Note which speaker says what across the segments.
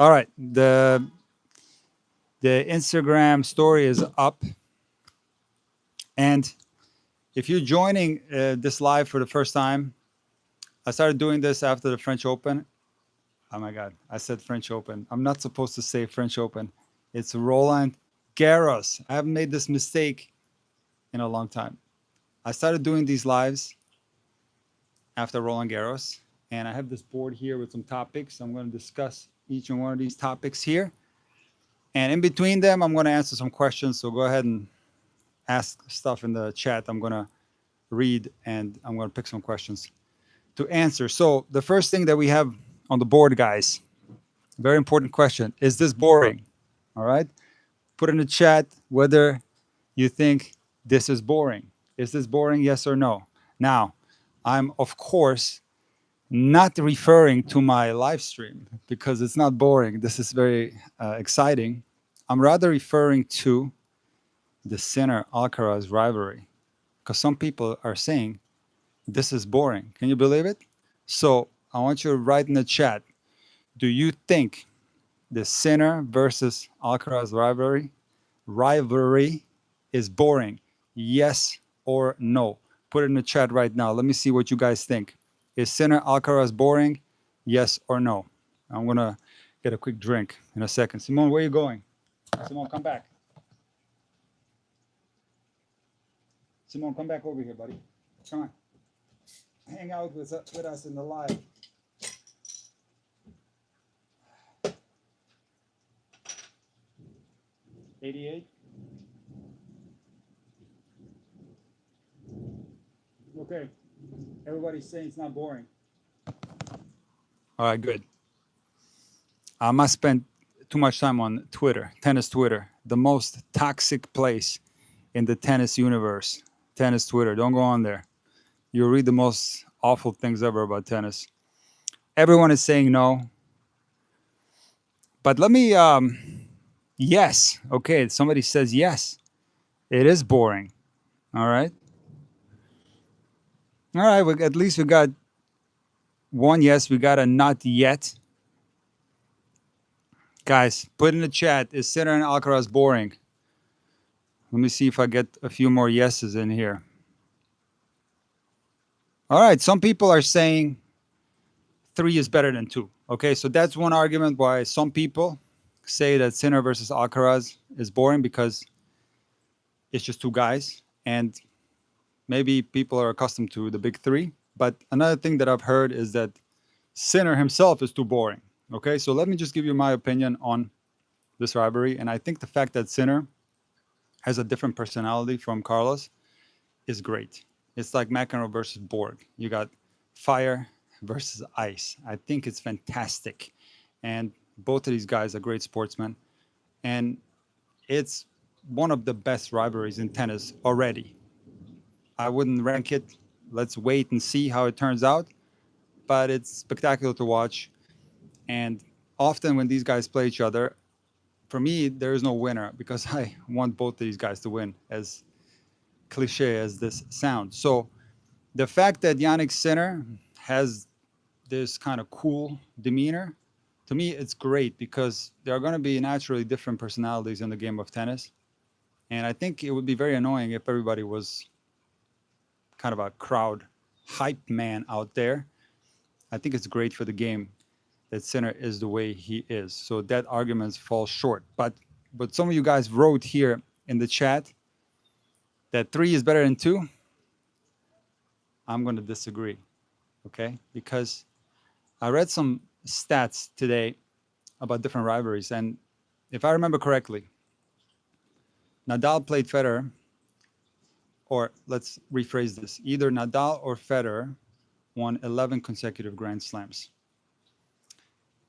Speaker 1: All right, the Instagram story is up, and if you're joining this live for the first time, I started doing this after the French Open. Oh my God, I said French Open. I'm not supposed to say French Open. It's Roland Garros. I haven't made this mistake in a long time. I started doing these lives after Roland Garros, and I have this board here with some topics. I'm going to discuss each and one of these topics here. And in between them, I'm going to answer some questions. So go ahead and ask stuff in the chat. I'm going to read and I'm going to pick some questions to answer. So the first thing that we have on the board, guys, very important question. Is this boring? All right. Put in the chat whether you think this is boring. Is this boring? Yes or no? Now, I'm, of course, not referring to my live stream because it's not boring. This is very exciting. I'm rather referring to the Sinner Alcaraz rivalry because some people are saying this is boring. Can you believe it? So I want you to write in the chat, do you think the Sinner versus Alcaraz rivalry is boring? Yes or no? Put it in the chat right now. Let me see what you guys think. Is Sinner Alcaraz boring? Yes or no? I'm going to get a quick drink in a second. Simone, where are you going? Simone, come back. Simone, come back over here, buddy. Come on. Hang out with us in the live. '88. Okay. Everybody's saying it's not boring. All right, good. I must spend too much time on Twitter, tennis Twitter, the most toxic place in the tennis universe. Tennis Twitter. Don't go on there. You'll read the most awful things ever about tennis. Everyone is saying no. But let me, yes. Okay, somebody says yes. It is boring. All right. All right, at least we got one yes. We got a not yet. Guys, put in the chat, is Sinner and Alcaraz boring? Let me see if I get a few more yeses in here. All right, some people are saying 3 is better than 2. Okay, so that's one argument why some people say that Sinner versus Alcaraz is boring because it's just 2 guys. And maybe people are accustomed to the big 3. But another thing that I've heard is that Sinner himself is too boring. Okay, so let me just give you my opinion on this rivalry. And I think the fact that Sinner has a different personality from Carlos is great. It's like McEnroe versus Borg. You got fire versus ice. I think it's fantastic. And both of these guys are great sportsmen. And it's one of the best rivalries in tennis already. I wouldn't rank it. Let's wait and see how it turns out. But it's spectacular to watch. And often when these guys play each other, for me, there is no winner because I want both of these guys to win, as cliche as this sounds. So the fact that Jannik Sinner has this kind of cool demeanor, to me, it's great because there are going to be naturally different personalities in the game of tennis. And I think it would be very annoying if everybody was kind of a crowd hype man out there. I think it's great for the game that Sinner is the way he is. So that argument falls short. But some of you guys wrote here in the chat that 3 is better than 2. I'm going to disagree, okay? Because I read some stats today about different rivalries. And if I remember correctly, Nadal played Federer, or let's rephrase this. Either Nadal or Federer won 11 consecutive Grand Slams.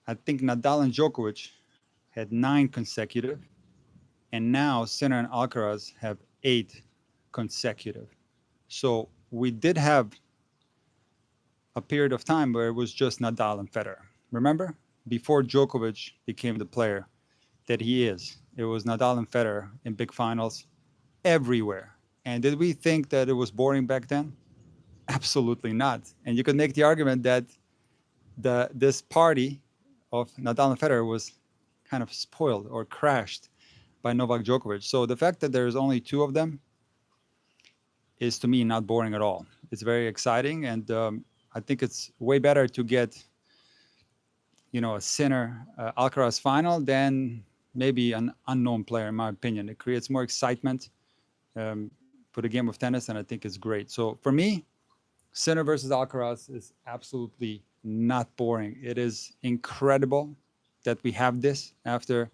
Speaker 1: I think Nadal and Djokovic had 9 consecutive. And now Sinner and Alcaraz have 8 consecutive. So we did have a period of time where it was just Nadal and Federer. Remember? Before Djokovic became the player that he is. It was Nadal and Federer in big finals everywhere. And did we think that it was boring back then? Absolutely not. And you could make the argument that this party of Nadal and Federer was kind of spoiled or crashed by Novak Djokovic. So the fact that there's only two of them is, to me, not boring at all. It's very exciting, and I think it's way better to get, a Sinner Alcaraz final than maybe an unknown player, in my opinion. It creates more excitement for the game of tennis, and I think it's great. So for me, Sinner versus Alcaraz is absolutely not boring. It is incredible that we have this after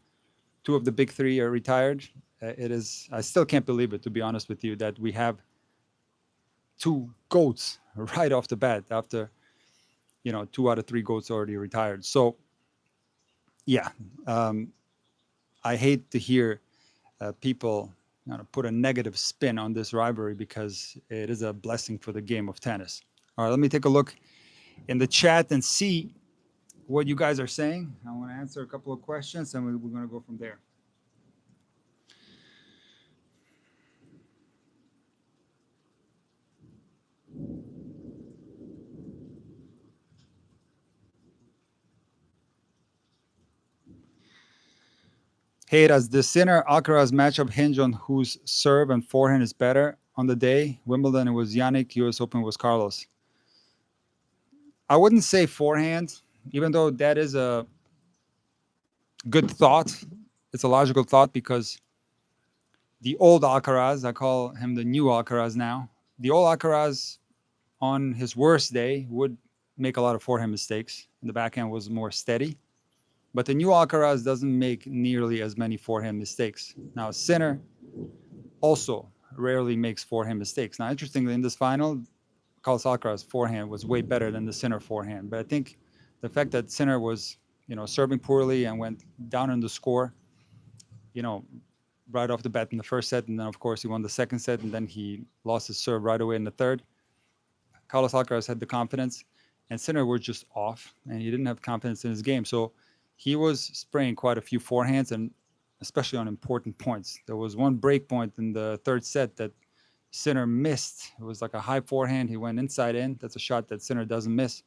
Speaker 1: two of the big three are retired. It is. I still can't believe it, to be honest with you, that we have two GOATs right off the bat after, 2 out of 3 GOATs already retired. So, yeah, I hate to hear people put a negative spin on this rivalry, because it is a blessing for the game of tennis. All right, let me take a look in the chat and see what you guys are saying. I want to answer a couple of questions, and we're going to go from there. Hey, does the Sinner Alcaraz matchup hinge on whose serve and forehand is better on the day? Wimbledon, it was Jannik. US Open was Carlos. I wouldn't say forehand, even though that is a good thought. It's a logical thought, because the old Alcaraz, I call him the new Alcaraz now, the old Alcaraz on his worst day would make a lot of forehand mistakes, and the backhand was more steady. But the new Alcaraz doesn't make nearly as many forehand mistakes. Now, Sinner also rarely makes forehand mistakes. Now, interestingly, in this final, Carlos Alcaraz forehand was way better than the Sinner forehand. But I think the fact that Sinner was, serving poorly and went down in the score, right off the bat in the first set, and then of course he won the second set, and then he lost his serve right away in the third. Carlos Alcaraz had the confidence, and Sinner was just off, and he didn't have confidence in his game. So he was spraying quite a few forehands, and especially on important points. There was one break point in the third set that Sinner missed. It was like a high forehand. He went inside in. That's a shot that Sinner doesn't miss,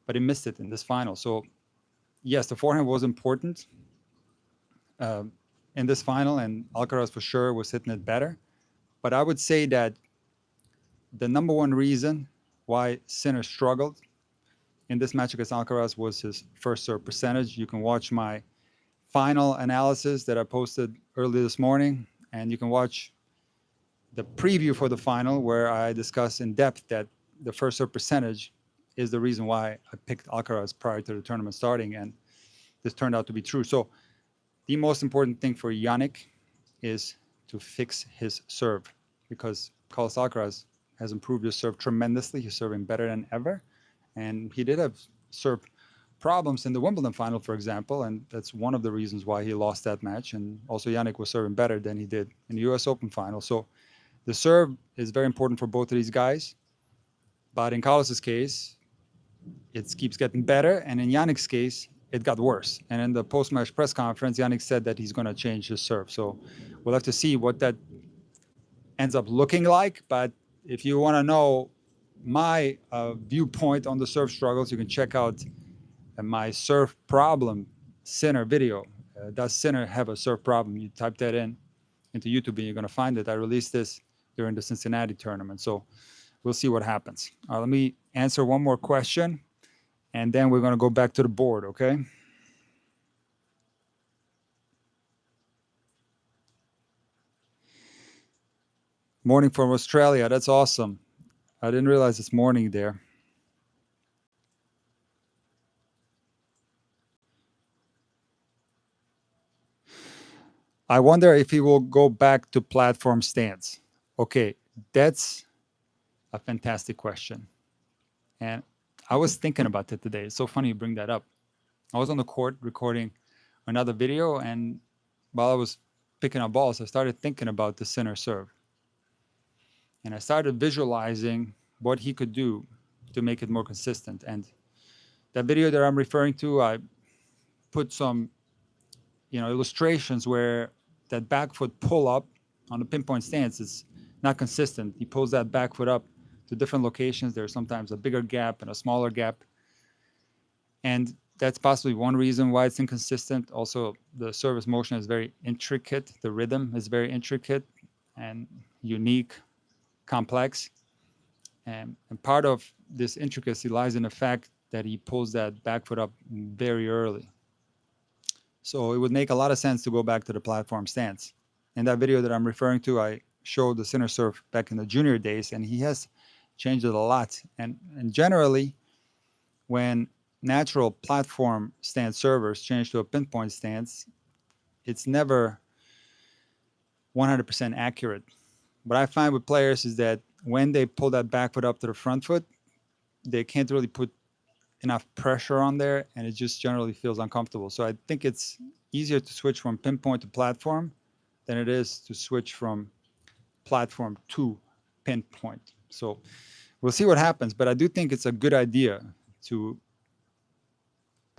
Speaker 1: but he missed it in this final. So yes, the forehand was important in this final, and Alcaraz for sure was hitting it better. But I would say that the number one reason why Sinner struggled in this match against Alcaraz was his first serve percentage. You can watch my final analysis that I posted early this morning, and you can watch the preview for the final, where I discuss in depth that the first serve percentage is the reason why I picked Alcaraz prior to the tournament starting, and this turned out to be true. So the most important thing for Jannik is to fix his serve, because Carlos Alcaraz has improved his serve tremendously. He's serving better than ever. And he did have serve problems in the Wimbledon final, for example, and that's one of the reasons why he lost that match. And also Jannik was serving better than he did in the US Open final. So the serve is very important for both of these guys. But in Carlos's case, it keeps getting better. And in Jannik's case, it got worse. And in the post-match press conference, Jannik said that he's going to change his serve. So we'll have to see what that ends up looking like. But if you want to know my viewpoint on the serve struggles, you can check out my serve problem Sinner video. Does Sinner have a serve problem? You type that into YouTube and you're going to find it. I released this during the Cincinnati tournament. So we'll see what happens. Let me answer one more question, and then we're going to go back to the board, okay? Morning from Australia. That's awesome. I didn't realize it's morning there. I wonder if he will go back to platform stance. Okay, that's a fantastic question. And I was thinking about that today. It's so funny you bring that up. I was on the court recording another video, and while I was picking up balls, I started thinking about the Sinner serve. And I started visualizing what he could do to make it more consistent. And that video that I'm referring to, I put some, illustrations where that back foot pull up on the pinpoint stance is not consistent. He pulls that back foot up to different locations. There's sometimes a bigger gap and a smaller gap. And that's possibly one reason why it's inconsistent. Also, the service motion is very intricate. The rhythm is very intricate and unique, complex. And part of this intricacy lies in the fact that he pulls that back foot up very early. So it would make a lot of sense to go back to the platform stance. In that video that I'm referring to, I showed the center serve back in the junior days, and he has changed it a lot. And generally, when natural platform stance servers change to a pinpoint stance, it's never 100% accurate. What I find with players is that when they pull that back foot up to the front foot, they can't really put enough pressure on there, and it just generally feels uncomfortable. So I think it's easier to switch from pinpoint to platform than it is to switch from platform to pinpoint. So we'll see what happens, but I do think it's a good idea to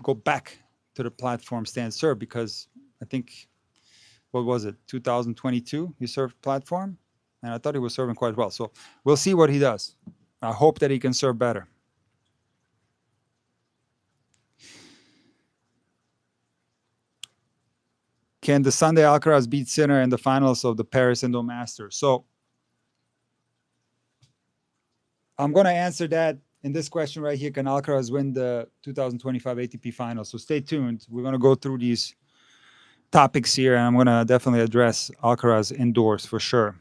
Speaker 1: go back to the platform stance serve, because I think, what was it, 2022 he served platform, and I thought he was serving quite well. So we'll see what he does. I hope that he can serve better. Can the Sunday Alcaraz beat Sinner in the finals of the Paris Indo Masters? So I'm going to answer that in this question right here. Can Alcaraz win the 2025 ATP finals? So stay tuned. We're going to go through these topics here, and I'm going to definitely address Alcaraz indoors for sure.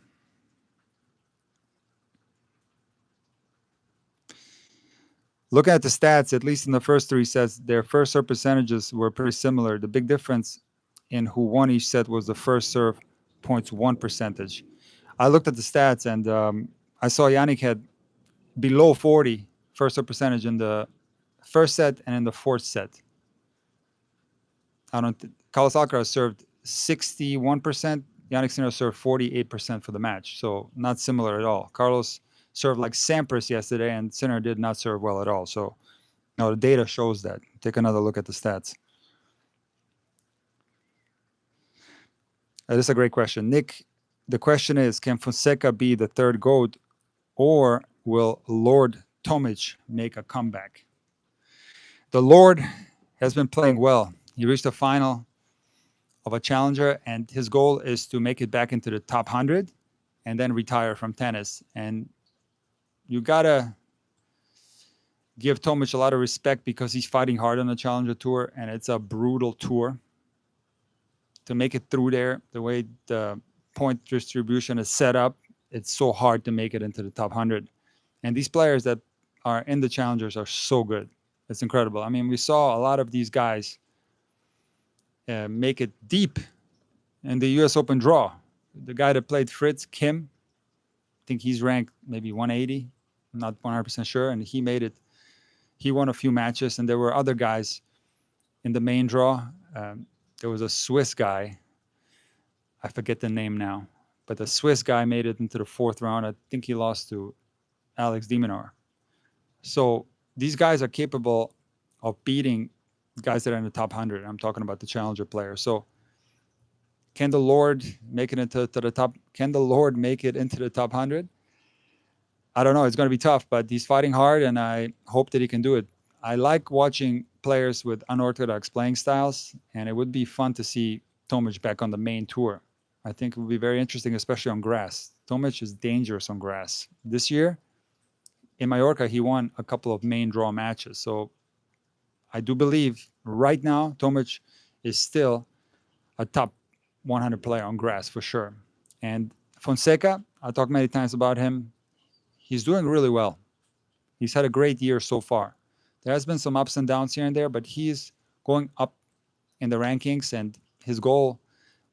Speaker 1: Looking at the stats, at least in the first three sets, their first serve percentages were pretty similar. The big difference in who won each set was the first serve points won percentage. I looked at the stats, and I saw Jannik had below 40 first serve percentage in the first set and in the fourth set. Carlos Alcaraz served 61%. Jannik Sinner served 48% for the match, so not similar at all. Carlos served like Sampras yesterday, and Sinner did not serve well at all. So, no, the data shows that. Take another look at the stats. This is a great question. Nick, the question is, can Fonseca be the third GOAT, or will Lord Tomic make a comeback? The Lord has been playing well. He reached the final of a challenger, and his goal is to make it back into the top 100 and then retire from tennis. And you got to give Tomic a lot of respect, because he's fighting hard on the Challenger Tour, and it's a brutal tour. To make it through there, the way the point distribution is set up, it's so hard to make it into the top 100. And these players that are in the Challengers are so good. It's incredible. I mean, we saw a lot of these guys make it deep in the US Open draw. The guy that played Fritz, Kim, I think he's ranked maybe 180. I'm not 100% sure. And he made it. He won a few matches, and there were other guys in the main draw. There was a Swiss guy. I forget the name now. But the Swiss guy made it into the fourth round. I think he lost to Alex de Minaur. So these guys are capable of beating guys that are in the top 100. I'm talking about the Challenger players. So can the Lord make it into the top? Can the Lord make it into the top 100? I don't know. It's going to be tough, but he's fighting hard, and I hope that he can do it. I like watching players with unorthodox playing styles, and it would be fun to see Tomic back on the main tour. I think it would be very interesting, especially on grass. Tomic is dangerous on grass. This year, in Mallorca, he won a couple of main draw matches. So I do believe right now, Tomic is still a top 100 player on grass for sure. And Fonseca, I talked many times about him. He's doing really well. He's had a great year so far. There has been some ups and downs here and there, but he's going up in the rankings, and his goal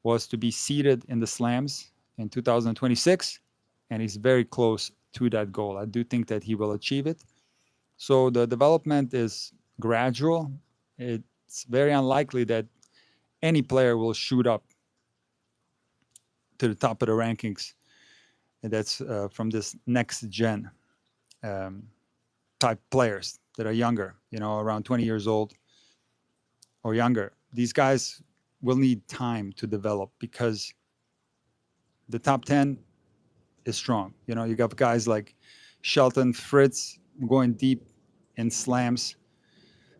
Speaker 1: was to be seeded in the slams in 2026, and he's very close to that goal. I do think that he will achieve it. So the development is gradual. It's very unlikely that any player will shoot up to the top of the rankings, and that's from this next gen type players that are younger, around 20 years old or younger. These guys will need time to develop, because the top 10 is strong. You got guys like Shelton, Fritz going deep in slams.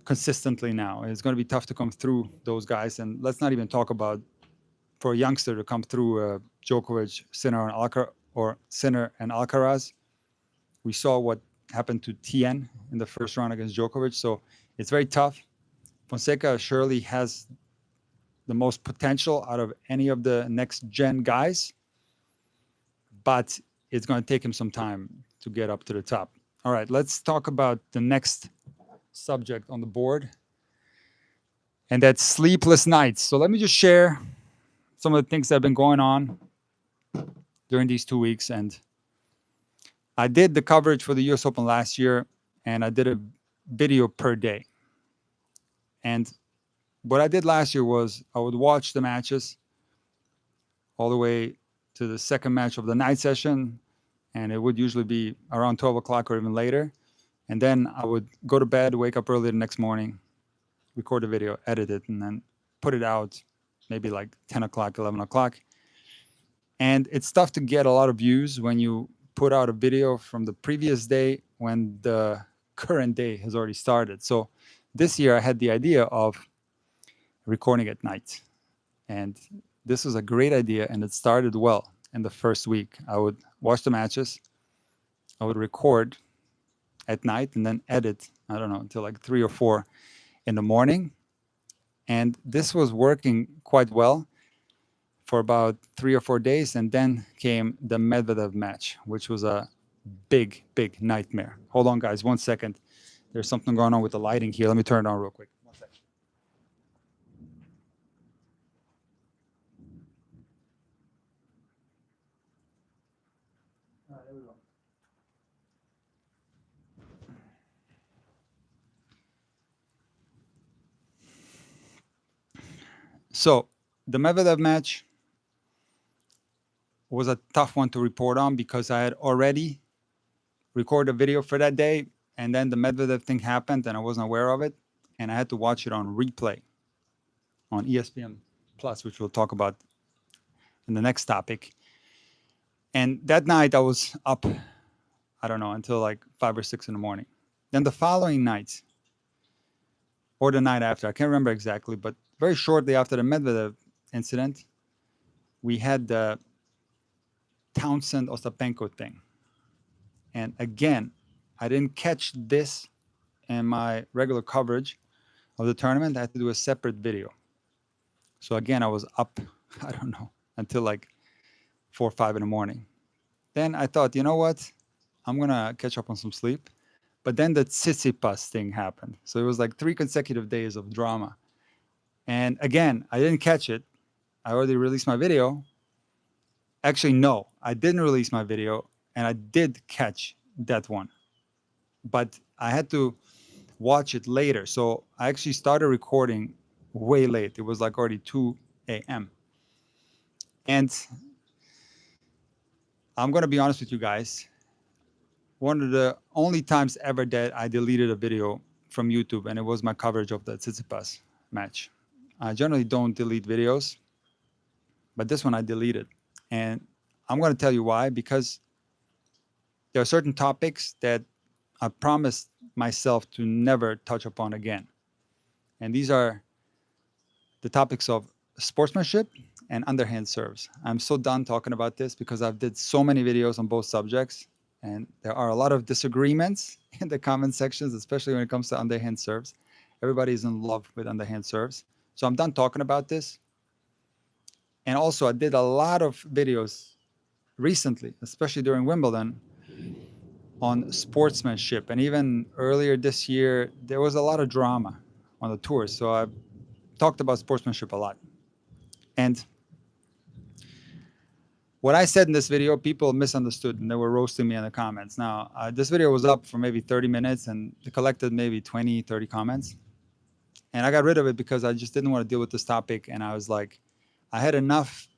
Speaker 1: consistently now. It's going to be tough to come through those guys. And let's not even talk about for a youngster to come through Djokovic, Sinner, and Alcaraz. We saw what happened to Tien in the first round against Djokovic. So it's very tough. Fonseca surely has the most potential out of any of the next gen guys, but it's going to take him some time to get up to the top. All right, let's talk about the next subject on the board, and that's sleepless nights. So let me just share some of the things that have been going on during these 2 weeks. And I did the coverage for the US Open last year, and I did a video per day. And what I did last year was I would watch the matches all the way to the second match of the night session, and it would usually be around 12 o'clock or even later. And then I would go to bed, wake up early the next morning, record the video, edit it, and then put it out maybe like 10 o'clock, 11 o'clock. And it's tough to get a lot of views when you put out a video from the previous day when the current day has already started. So this year I had the idea of recording at night. And this was a great idea, and it started well in the first week. I would watch the matches, I would record at night, and then edit, I don't know, until like 3 or 4 in the morning. And this was working quite well for about 3 or 4 days. And then came the Medvedev match, which was a big, big nightmare. Hold on, guys, 1 second. There's something going on with the lighting here. Let me turn it on real quick. 1 second. All right, there we go. So the Medvedev match was a tough one to report on because I had already recorded a video for that day, and then the Medvedev thing happened and I wasn't aware of it, and I had to watch it on replay on ESPN Plus, which we'll talk about in the next topic. And that night I was up, I don't know, until like 5 or 6 in the morning. Then the following night, or the night after, I can't remember exactly, but very shortly after the Medvedev incident, we had the Townsend Ostapenko thing. And again, I didn't catch this in my regular coverage of the tournament. I had to do a separate video. So again, I was up, I don't know, until like 4 or 5 in the morning. Then I thought, you know what? I'm going to catch up on some sleep. But then the Tsitsipas thing happened. So it was like 3 consecutive days of drama. And again, I didn't catch it. I already released my video. Actually, no, I didn't release my video, and I did catch that one. But I had to watch it later. So I actually started recording way late. It was like already 2 a.m. And I'm going to be honest with you guys. One of the only times ever that I deleted a video from YouTube, and it was my coverage of the Tsitsipas match. I generally don't delete videos, but this one I deleted. And I'm going to tell you why, because there are certain topics that I promised myself to never touch upon again. And these are the topics of sportsmanship and underhand serves. I'm so done talking about this because I've did so many videos on both subjects, and there are a lot of disagreements in the comment sections, especially when it comes to underhand serves. Everybody's in love with underhand serves. So I'm done talking about this. And also I did a lot of videos recently, especially during Wimbledon, on sportsmanship. And even earlier this year, there was a lot of drama on the tours. So I talked about sportsmanship a lot. And what I said in this video, people misunderstood and they were roasting me in the comments. Now, this video was up for maybe 30 minutes and it collected maybe 20, 30 comments. And I got rid of it because I just didn't want to deal with this topic. And I was like, I had enough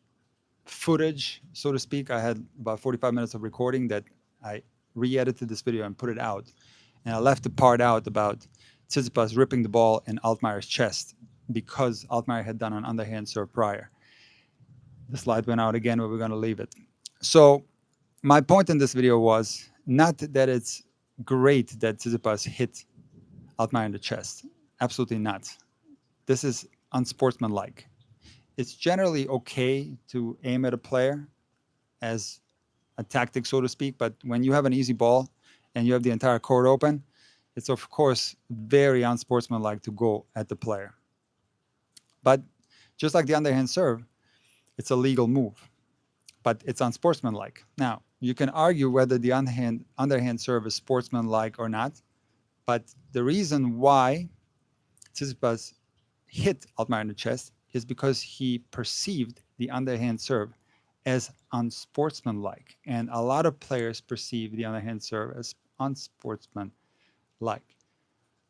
Speaker 1: footage, so to speak. I had about 45 minutes of recording that I re-edited this video and put it out. And I left the part out about Tsitsipas ripping the ball in Altmaier's chest because Altmaier had done an underhand serve prior. The slide went out again, but we're going to leave it. So my point in this video was not that it's great that Tsitsipas hit Altmaier in the chest. Absolutely not. This is unsportsmanlike. It's generally okay to aim at a player as a tactic, so to speak, but when you have an easy ball and you have the entire court open, it's of course very unsportsmanlike to go at the player. But just like the underhand serve, it's a legal move, but it's unsportsmanlike. Now, you can argue whether the underhand serve is sportsmanlike or not, but the reason why Tsitsipas hit Altmaier in the chest is because he perceived the underhand serve as unsportsmanlike. And a lot of players perceive the underhand serve as unsportsmanlike.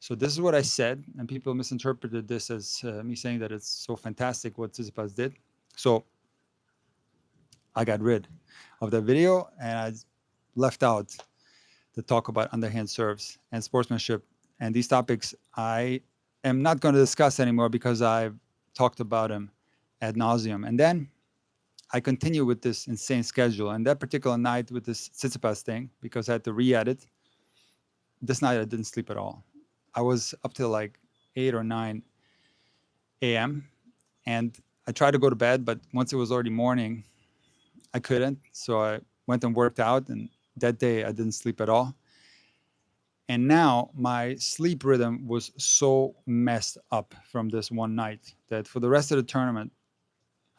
Speaker 1: So this is what I said, and people misinterpreted this as me saying that it's so fantastic what Tsitsipas did. So I got rid of the video and I left out the talk about underhand serves and sportsmanship. And these topics I am not going to discuss anymore because I've talked about them ad nauseum. And then I continue with this insane schedule. And that particular night with this Tsitsipas thing, because I had to re-edit, this night I didn't sleep at all. I was up till like 8 or 9 a.m. And I tried to go to bed, but once it was already morning, I couldn't. So I went and worked out, and that day I didn't sleep at all. And now my sleep rhythm was so messed up from this one night that for the rest of the tournament,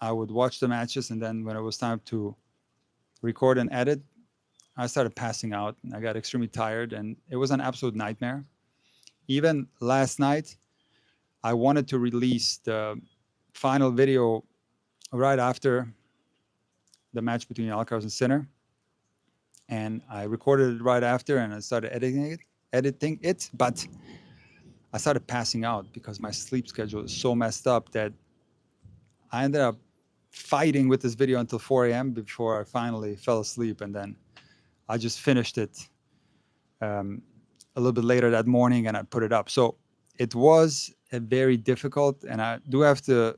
Speaker 1: I would watch the matches, and then when it was time to record and edit, I started passing out. And I got extremely tired, and it was an absolute nightmare. Even last night, I wanted to release the final video right after the match between Alcaraz and Sinner, and I recorded it right after, and I started editing it, but I started passing out because my sleep schedule is so messed up that I ended up fighting with this video until 4 a.m. before I finally fell asleep, and then I just finished it a little bit later that morning, and I put it up. So it was a very difficult, and I do have to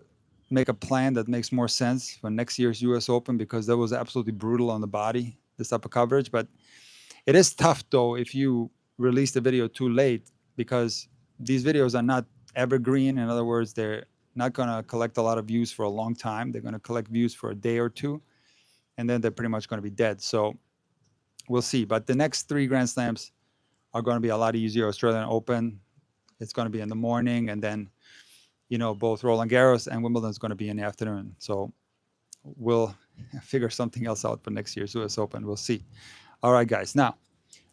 Speaker 1: make a plan that makes more sense for next year's US Open, because that was absolutely brutal on the body, this type of coverage. But it is tough though if you release the video too late, because these videos are not evergreen. In other words, they're not going to collect a lot of views for a long time. They're going to collect views for a day or two, and then they're pretty much going to be dead. So we'll see. But the next 3 Grand Slams are going to be a lot easier. Australian Open, it's going to be in the morning, and then, you know, both Roland Garros and Wimbledon is going to be in the afternoon. So we'll figure something else out for next year's US Open. We'll see. All right, guys. Now,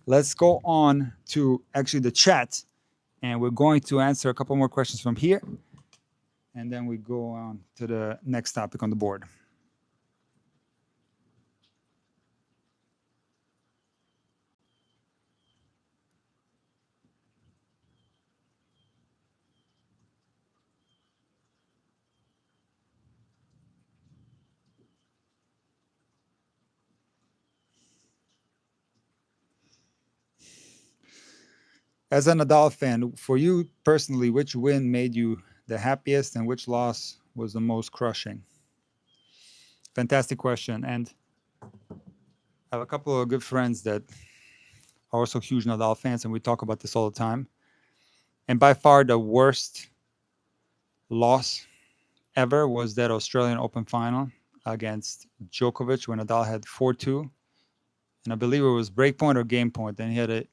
Speaker 1: let's go on to actually the chat, and we're going to answer a couple more questions from here, and then we go on to the next topic on the board. As a Nadal fan, for you personally, which win made you the happiest and which loss was the most crushing? Fantastic question. And I have a couple of good friends that are also huge Nadal fans, and we talk about this all the time. And by far the worst loss ever was that Australian Open final against Djokovic when Nadal had 4-2. And I believe it was break point or game point. And he had an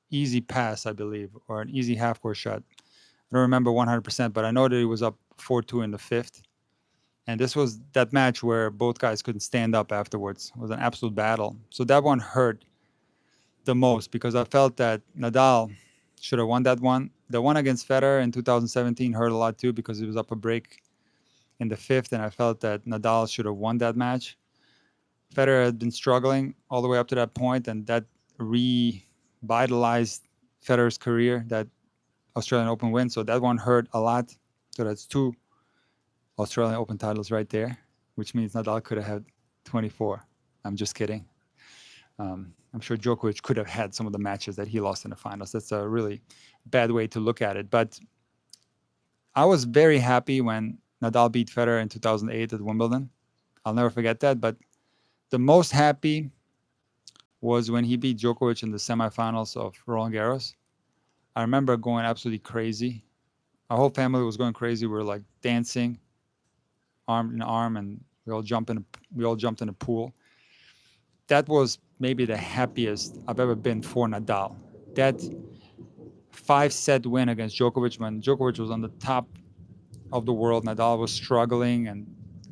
Speaker 1: easy pass, I believe, or an easy half-court shot. I don't remember 100%, but I know that he was up 4-2 in the 5th. And this was that match where both guys couldn't stand up afterwards. It was an absolute battle. So that one hurt the most because I felt that Nadal should have won that one. The one against Federer in 2017 hurt a lot too because he was up a break in the 5th, and I felt that Nadal should have won that match. Federer had been struggling all the way up to that point, and that revitalized Federer's career, that Australian Open win. So that one hurt a lot. So that's 2 Australian Open titles right there, which means Nadal could have had 24. I'm just kidding. I'm sure Djokovic could have had some of the matches that he lost in the finals. That's a really bad way to look at it. But I was very happy when Nadal beat Federer in 2008 at Wimbledon. I'll never forget that. But the most happy was when he beat Djokovic in the semifinals of Roland Garros. I remember going absolutely crazy Our whole family was going crazy. We were like dancing, arm in arm, and we all jumped in a pool. That was maybe the happiest I've ever been for Nadal. That 5-set win against Djokovic, when Djokovic was on the top of the world, Nadal was struggling, and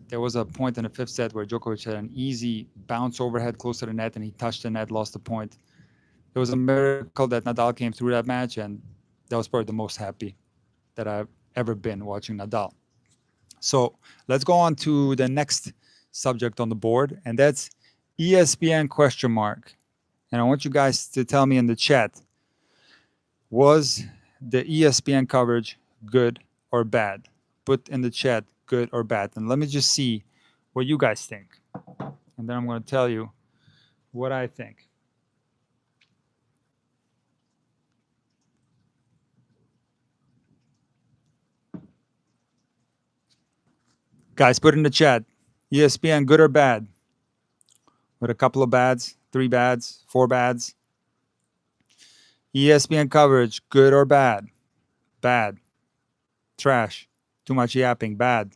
Speaker 1: there was a point in the 5th set where Djokovic had an easy bounce overhead close to the net, and he touched the net, lost the point. It was a miracle that Nadal came through that match, and that was probably the most happy that I've ever been watching Nadal. So let's go on to the next subject on the board, and that's ESPN question mark. And I want you guys to tell me in the chat, was the ESPN coverage good or bad? Put in the chat good or bad. And let me just see what you guys think. And then I'm going to tell you what I think. Guys, put in the chat, ESPN good or bad? With a couple of bads, 3 bads, 4 bads. ESPN coverage, good or bad? Bad. Trash. Too much yapping, bad.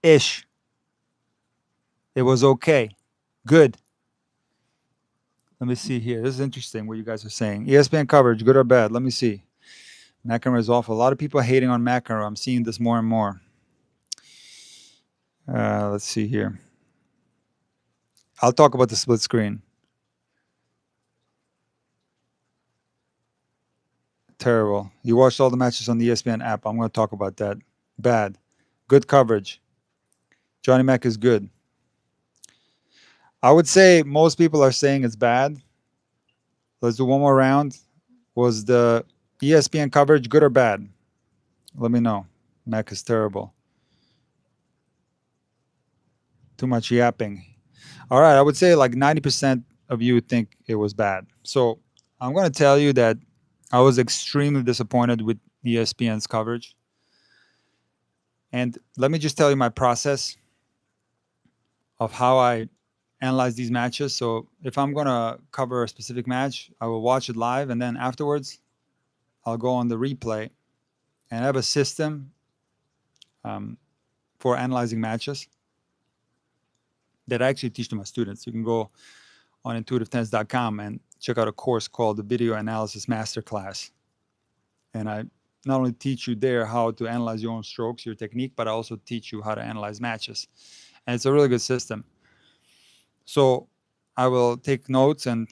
Speaker 1: Ish. It was okay. Good. Let me see here. This is interesting what you guys are saying. ESPN coverage, good or bad? Let me see. McEnroe is awful. A lot of people are hating on McEnroe. I'm seeing this more and more. Let's see here. I'll talk about the split screen. Terrible. You watched all the matches on the ESPN app. I'm going to talk about that. Bad. Good coverage. Johnny Mac is good. I would say most people are saying it's bad. Let's do one more round. Was the ESPN coverage good or bad? Let me know. Mac is terrible. Too much yapping. All right, I would say like 90% of you think it was bad. So I'm going to tell you that I was extremely disappointed with ESPN's coverage. And let me just tell you my process of how I analyze these matches. So if I'm going to cover a specific match, I will watch it live, and then afterwards I'll go on the replay and have a system for analyzing matches that I actually teach to my students. You can go on intuitivetennis.com and check out a course called the Video Analysis Masterclass. And I not only teach you there how to analyze your own strokes, your technique, but I also teach you how to analyze matches. And it's a really good system. So I will take notes and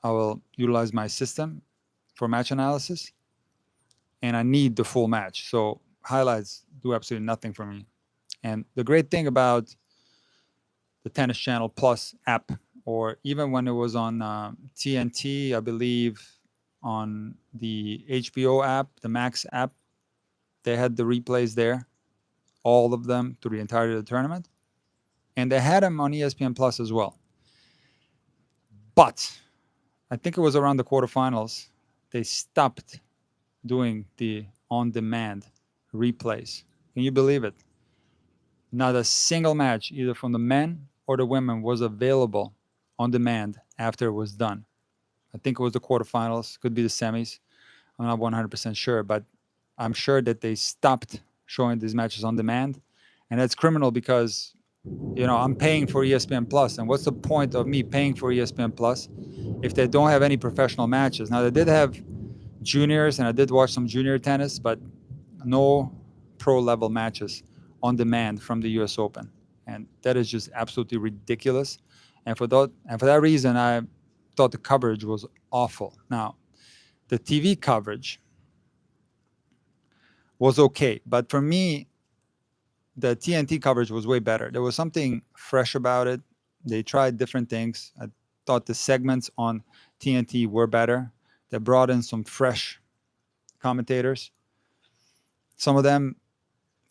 Speaker 1: I will utilize my system for match analysis. And I need the full match. So highlights do absolutely nothing for me. And the great thing about the Tennis Channel Plus app, or even when it was on TNT, I believe on the HBO app, the Max app, they had the replays there, all of them through the entirety of the tournament. And they had them on ESPN Plus as well. But I think it was around the quarterfinals, they stopped doing the on-demand replays. Can you believe it? Not a single match, either from the men or the women, was available on demand after it was done. I think it was the quarterfinals, could be the semis. I'm not 100% sure, but I'm sure that they stopped showing these matches on demand. And that's criminal because, you know, I'm paying for ESPN Plus. And what's the point of me paying for ESPN Plus if they don't have any professional matches? Now, they did have juniors, and I did watch some junior tennis, but no pro-level matches on demand from the US Open. And that is just absolutely ridiculous. And for that reason, I thought the coverage was awful. Now, the TV coverage was okay, but for me, the TNT coverage was way better. There was something fresh about it. They tried different things. I thought the segments on TNT were better. They brought in some fresh commentators. Some of them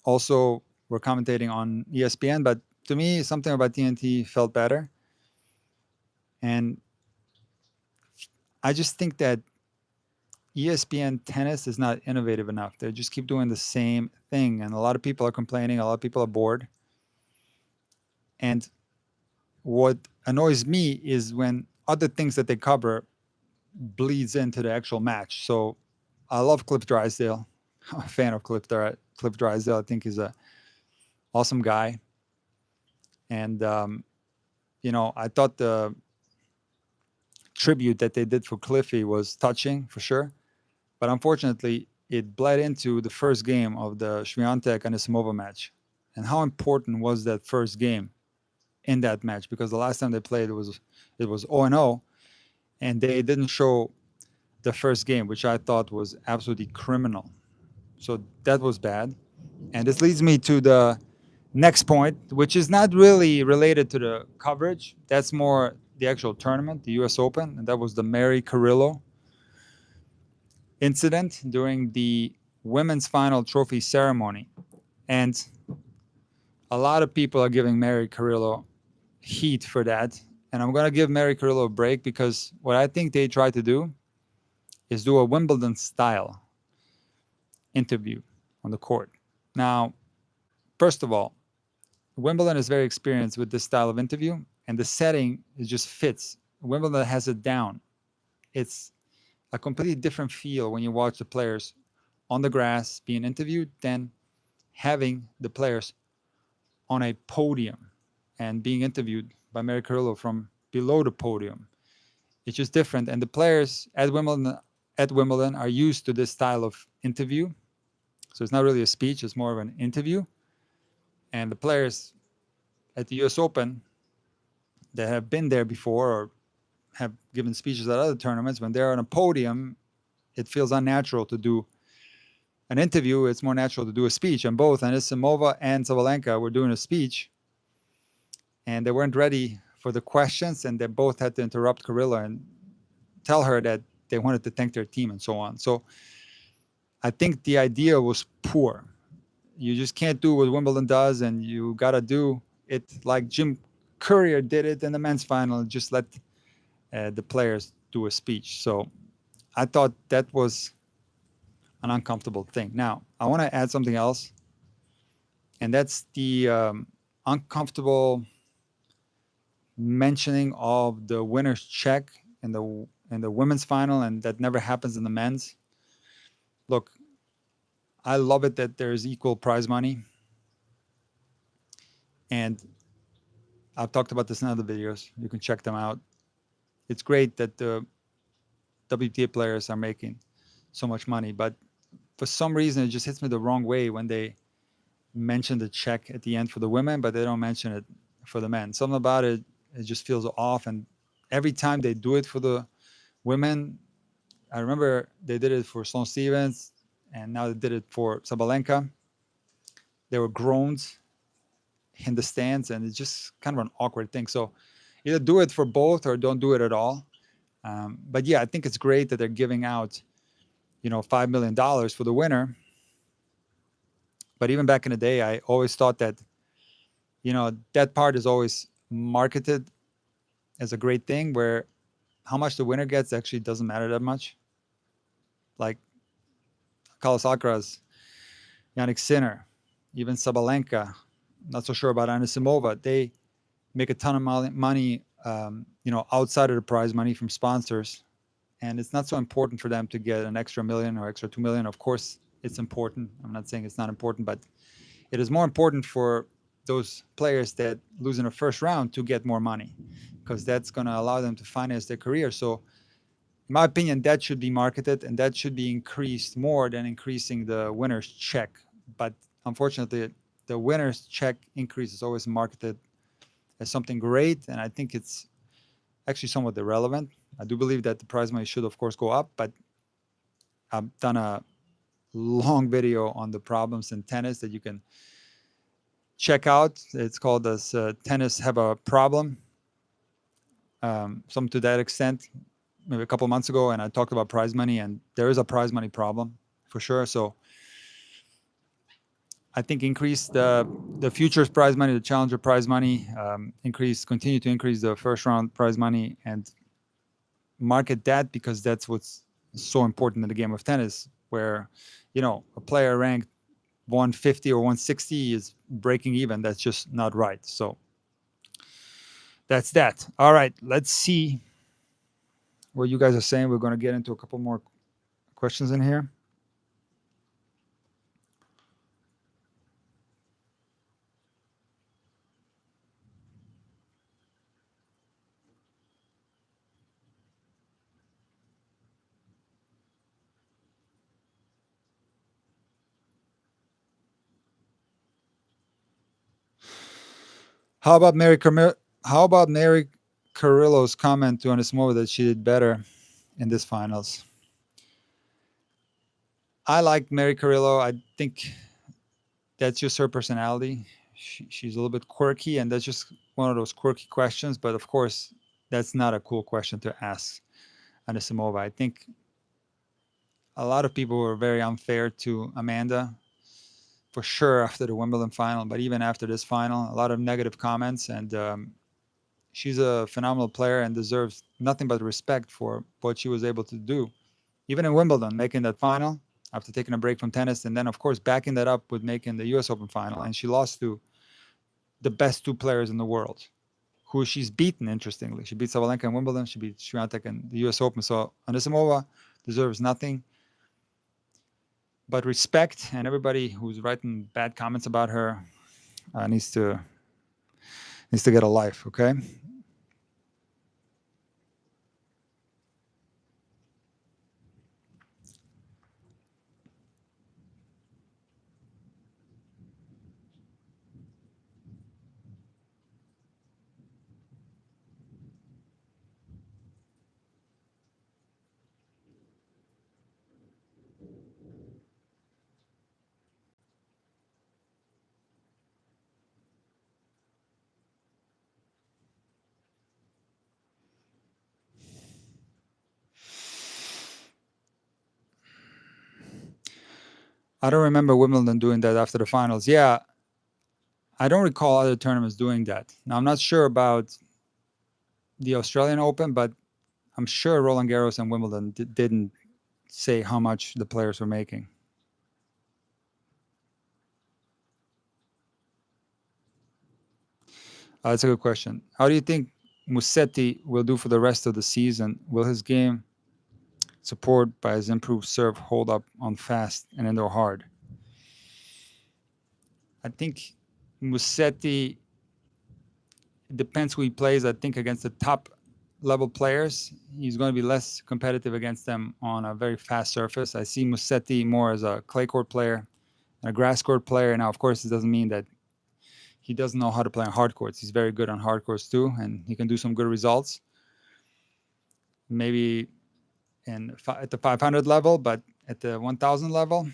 Speaker 1: also were commentating on ESPN, but to me, something about TNT felt better. And I just think that ESPN tennis is not innovative enough. They just keep doing the same thing. And a lot of people are complaining. A lot of people are bored. And what annoys me is when other things that they cover bleeds into the actual match. So I love Cliff Drysdale. I'm a fan of Cliff Drysdale. I think he's a awesome guy. And, I thought the tribute that they did for Cliffy was touching for sure. But unfortunately, it bled into the first game of the Swiatek and Anisimova match. And how important was that first game in that match? Because the last time they played, it was 0-0, and they didn't show the first game, which I thought was absolutely criminal. So that was bad. And this leads me to the next point, which is not really related to the coverage. That's more the actual tournament, the US Open, and that was the Mary Carrillo incident during the women's final trophy ceremony. And a lot of people are giving Mary Carrillo heat for that. And I'm going to give Mary Carrillo a break, because what I think they tried to do is do a Wimbledon style interview on the court. Now, first of all, Wimbledon is very experienced with this style of interview, and the setting, it just fits. Wimbledon has it down. It's a completely different feel when you watch the players on the grass being interviewed than having the players on a podium and being interviewed by Mary Carrillo from below the podium. It's just different. And the players at Wimbledon are used to this style of interview. So it's not really a speech, it's more of an interview. And the players at the US Open that have been there before or have given speeches at other tournaments, when they're on a podium, it feels unnatural to do an interview. It's more natural to do a speech. And both Anisimova and Sabalenka were doing a speech, and they weren't ready for the questions, and they both had to interrupt Carrillo and tell her that they wanted to thank their team and so on. So I think the idea was poor. You just can't do what Wimbledon does, and you got to do it like Jim Courier did it in the men's final, and just let the players do a speech. So I thought that was an uncomfortable thing. Now, I want to add something else, and that's the uncomfortable mentioning of the winner's check in the women's final, and that never happens in the men's. Look, I love it that there's equal prize money, and I've talked about this in other videos. You can check them out. It's great that the WTA players are making so much money, but for some reason it just hits me the wrong way when they mention the check at the end for the women, but they don't mention it for the men. Something about it just feels off, and every time they do it for the women, I remember they did it for Sloane Stephens, and now they did it for Sabalenka. There were groans in the stands, and it's just kind of an awkward thing. So either do it for both or don't do it at all. But yeah, I think it's great that they're giving out, $5 million for the winner. But even back in the day, I always thought that, that part is always marketed as a great thing, where how much the winner gets actually doesn't matter that much. Like Carlos Alcaraz, Jannik Sinner, even Sabalenka, not so sure about Anisimova. They make a ton of money, outside of the prize money from sponsors. And it's not so important for them to get an extra million or extra 2 million. Of course, it's important. I'm not saying it's not important, but it is more important for those players that lose in the first round to get more money, because that's going to allow them to finance their career. So in my opinion, that should be marketed, and that should be increased more than increasing the winner's check. But unfortunately, the winner's check increase is always marketed as something great, and I think it's actually somewhat irrelevant. I do believe that the prize money should, of course, go up, but I've done a long video on the problems in tennis that you can check out. It's called "Does Tennis Have a Problem?" Some to that extent, maybe a couple months ago, and I talked about prize money, and there is a prize money problem for sure. So I think increase the futures prize money, the challenger prize money, continue to increase the first round prize money, and market that, because that's what's so important in the game of tennis, where a player ranked 150 or 160 is breaking even. That's just not right. So that's that. All right, let's see what you guys are saying. We're going to get into a couple more questions in here. How about Mary Carrillo's comment to Anisimova that she did better in this finals? I like Mary Carrillo. I think that's just her personality. She's a little bit quirky, and that's just one of those quirky questions. But of course, that's not a cool question to ask Anisimova. I think a lot of people were very unfair to Amanda, for sure, after the Wimbledon final, but even after this final, a lot of negative comments. And she's a phenomenal player and deserves nothing but respect for what she was able to do, even in Wimbledon, making that final after taking a break from tennis, and then of course backing that up with making the US Open final. And she lost to the best two players in the world, who she's beaten, interestingly. She beat Sabalenka in Wimbledon, she beat Swiatek in the US Open. So Anisimova deserves nothing but respect, and everybody who's writing bad comments about her needs to get a life, okay? I don't remember Wimbledon doing that after the finals. Yeah, I don't recall other tournaments doing that. Now, I'm not sure about the Australian Open, but I'm sure Roland Garros and Wimbledon didn't say how much the players were making. That's a good question. How do you think Musetti will do for the rest of the season? Will his game support by his improved serve hold up on fast and indoor hard? I think Musetti, depends who he plays. I think against the top level players, he's going to be less competitive against them on a very fast surface. I see Musetti more as a clay court player and a grass court player. Now, of course, it doesn't mean that he doesn't know how to play on hard courts. He's very good on hard courts too, and he can do some good results. Maybe at the 500 level, but at the 1000 level,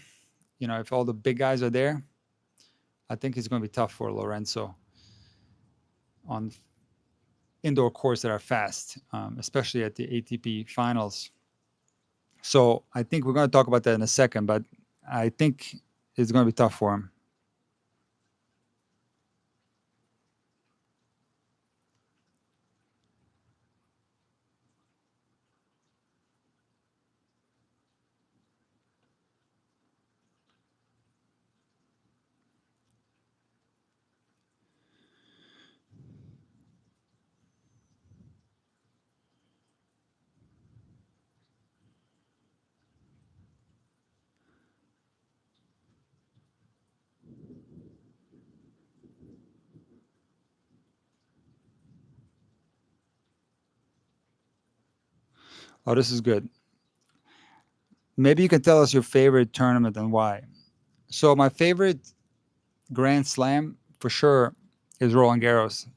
Speaker 1: if all the big guys are there, I think it's going to be tough for Lorenzo on indoor courts that are fast, especially at the ATP finals. So I think we're going to talk about that in a second, but I think it's going to be tough for him. Oh, this is good. Maybe you can tell us your favorite tournament and why. So my favorite Grand Slam, for sure, is Roland Garros.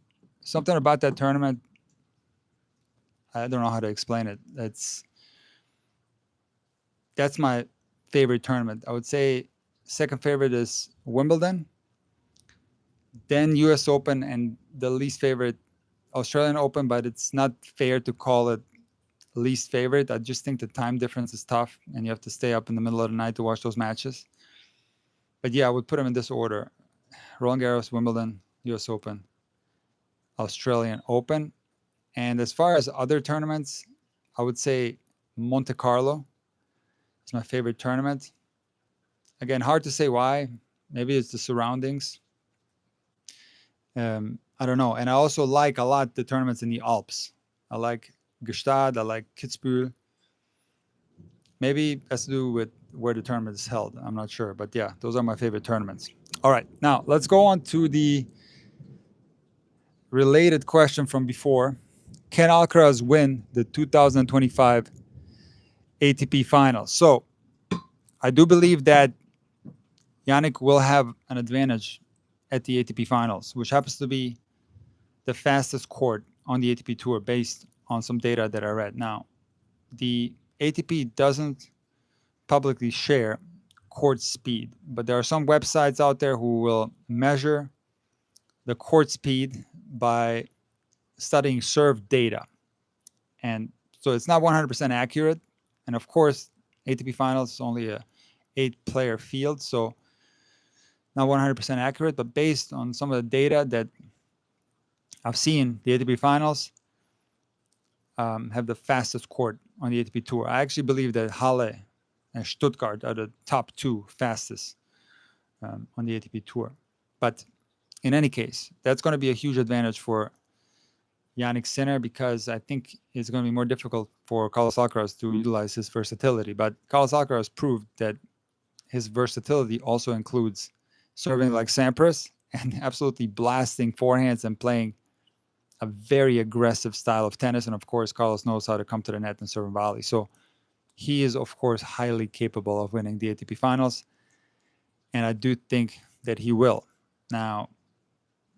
Speaker 1: Something about that tournament, I don't know how to explain it. That's my favorite tournament. I would say second favorite is Wimbledon, then US Open, and the least favorite Australian Open, but it's not fair to call it least favorite. I just think the time difference is tough, and you have to stay up in the middle of the night to watch those matches. But yeah, I would put them in this order: Roland Garros, Wimbledon, US Open, Australian Open. And as far as other tournaments, I would say Monte Carlo is my favorite tournament. Again, hard to say why. Maybe it's the surroundings. I don't know. And I also like a lot the tournaments in the Alps. I like Gstaad. I like Kitzbühel. Maybe it has to do with where the tournament is held. I'm not sure. But yeah, those are my favorite tournaments. All right. Now, let's go on to the related question from before. Can Alcaraz win the 2025 ATP Finals? So, I do believe that Jannik will have an advantage at the ATP Finals, which happens to be the fastest court on the ATP Tour based on some data that I read. Now, the ATP doesn't publicly share court speed, but there are some websites out there who will measure the court speed by studying serve data. And so it's not 100% accurate. And of course, ATP Finals is only a 8-player field, so not 100% accurate, but based on some of the data that I've seen, the ATP Finals have the fastest court on the ATP Tour. I actually believe that Halle and Stuttgart are the top 2 fastest on the ATP Tour. But in any case, that's going to be a huge advantage for Jannik Sinner, because I think it's going to be more difficult for Carlos Alcaraz to utilize his versatility. But Carlos Alcaraz proved that his versatility also includes serving like Sampras and absolutely blasting forehands and playing a very aggressive style of tennis. And of course, Carlos knows how to come to the net and serve and volley. So he is, of course, highly capable of winning the ATP Finals. And I do think that he will. Now,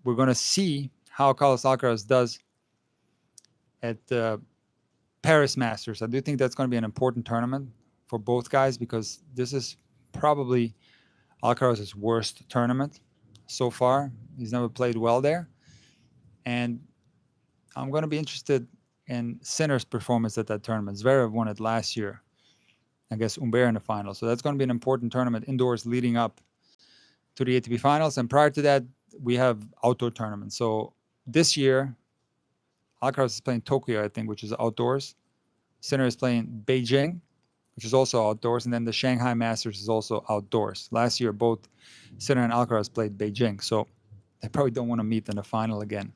Speaker 1: we're going to see how Carlos Alcaraz does at the Paris Masters. I do think that's going to be an important tournament for both guys, because this is probably Alcaraz's worst tournament so far. He's never played well there. And I'm going to be interested in Sinner's performance at that tournament. Zverev won it last year against Humbert in the final. So that's going to be an important tournament indoors leading up to the ATP Finals. And prior to that, we have outdoor tournaments. So this year, Alcaraz is playing Tokyo, I think, which is outdoors. Sinner is playing Beijing, which is also outdoors. And then the Shanghai Masters is also outdoors. Last year, both Sinner and Alcaraz played Beijing. So they probably don't want to meet in the final again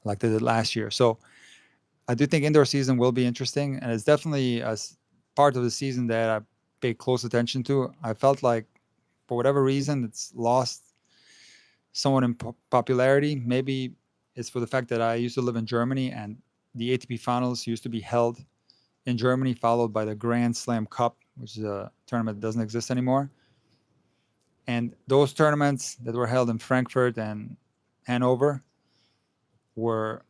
Speaker 1: like they did last year. So I do think indoor season will be interesting. And it's definitely a part of the season that I pay close attention to. I felt like, for whatever reason, it's lost somewhat in popularity. Maybe it's for the fact that I used to live in Germany, and the ATP Finals used to be held in Germany, followed by the Grand Slam Cup, which is a tournament that doesn't exist anymore. And those tournaments that were held in Frankfurt and Hanover were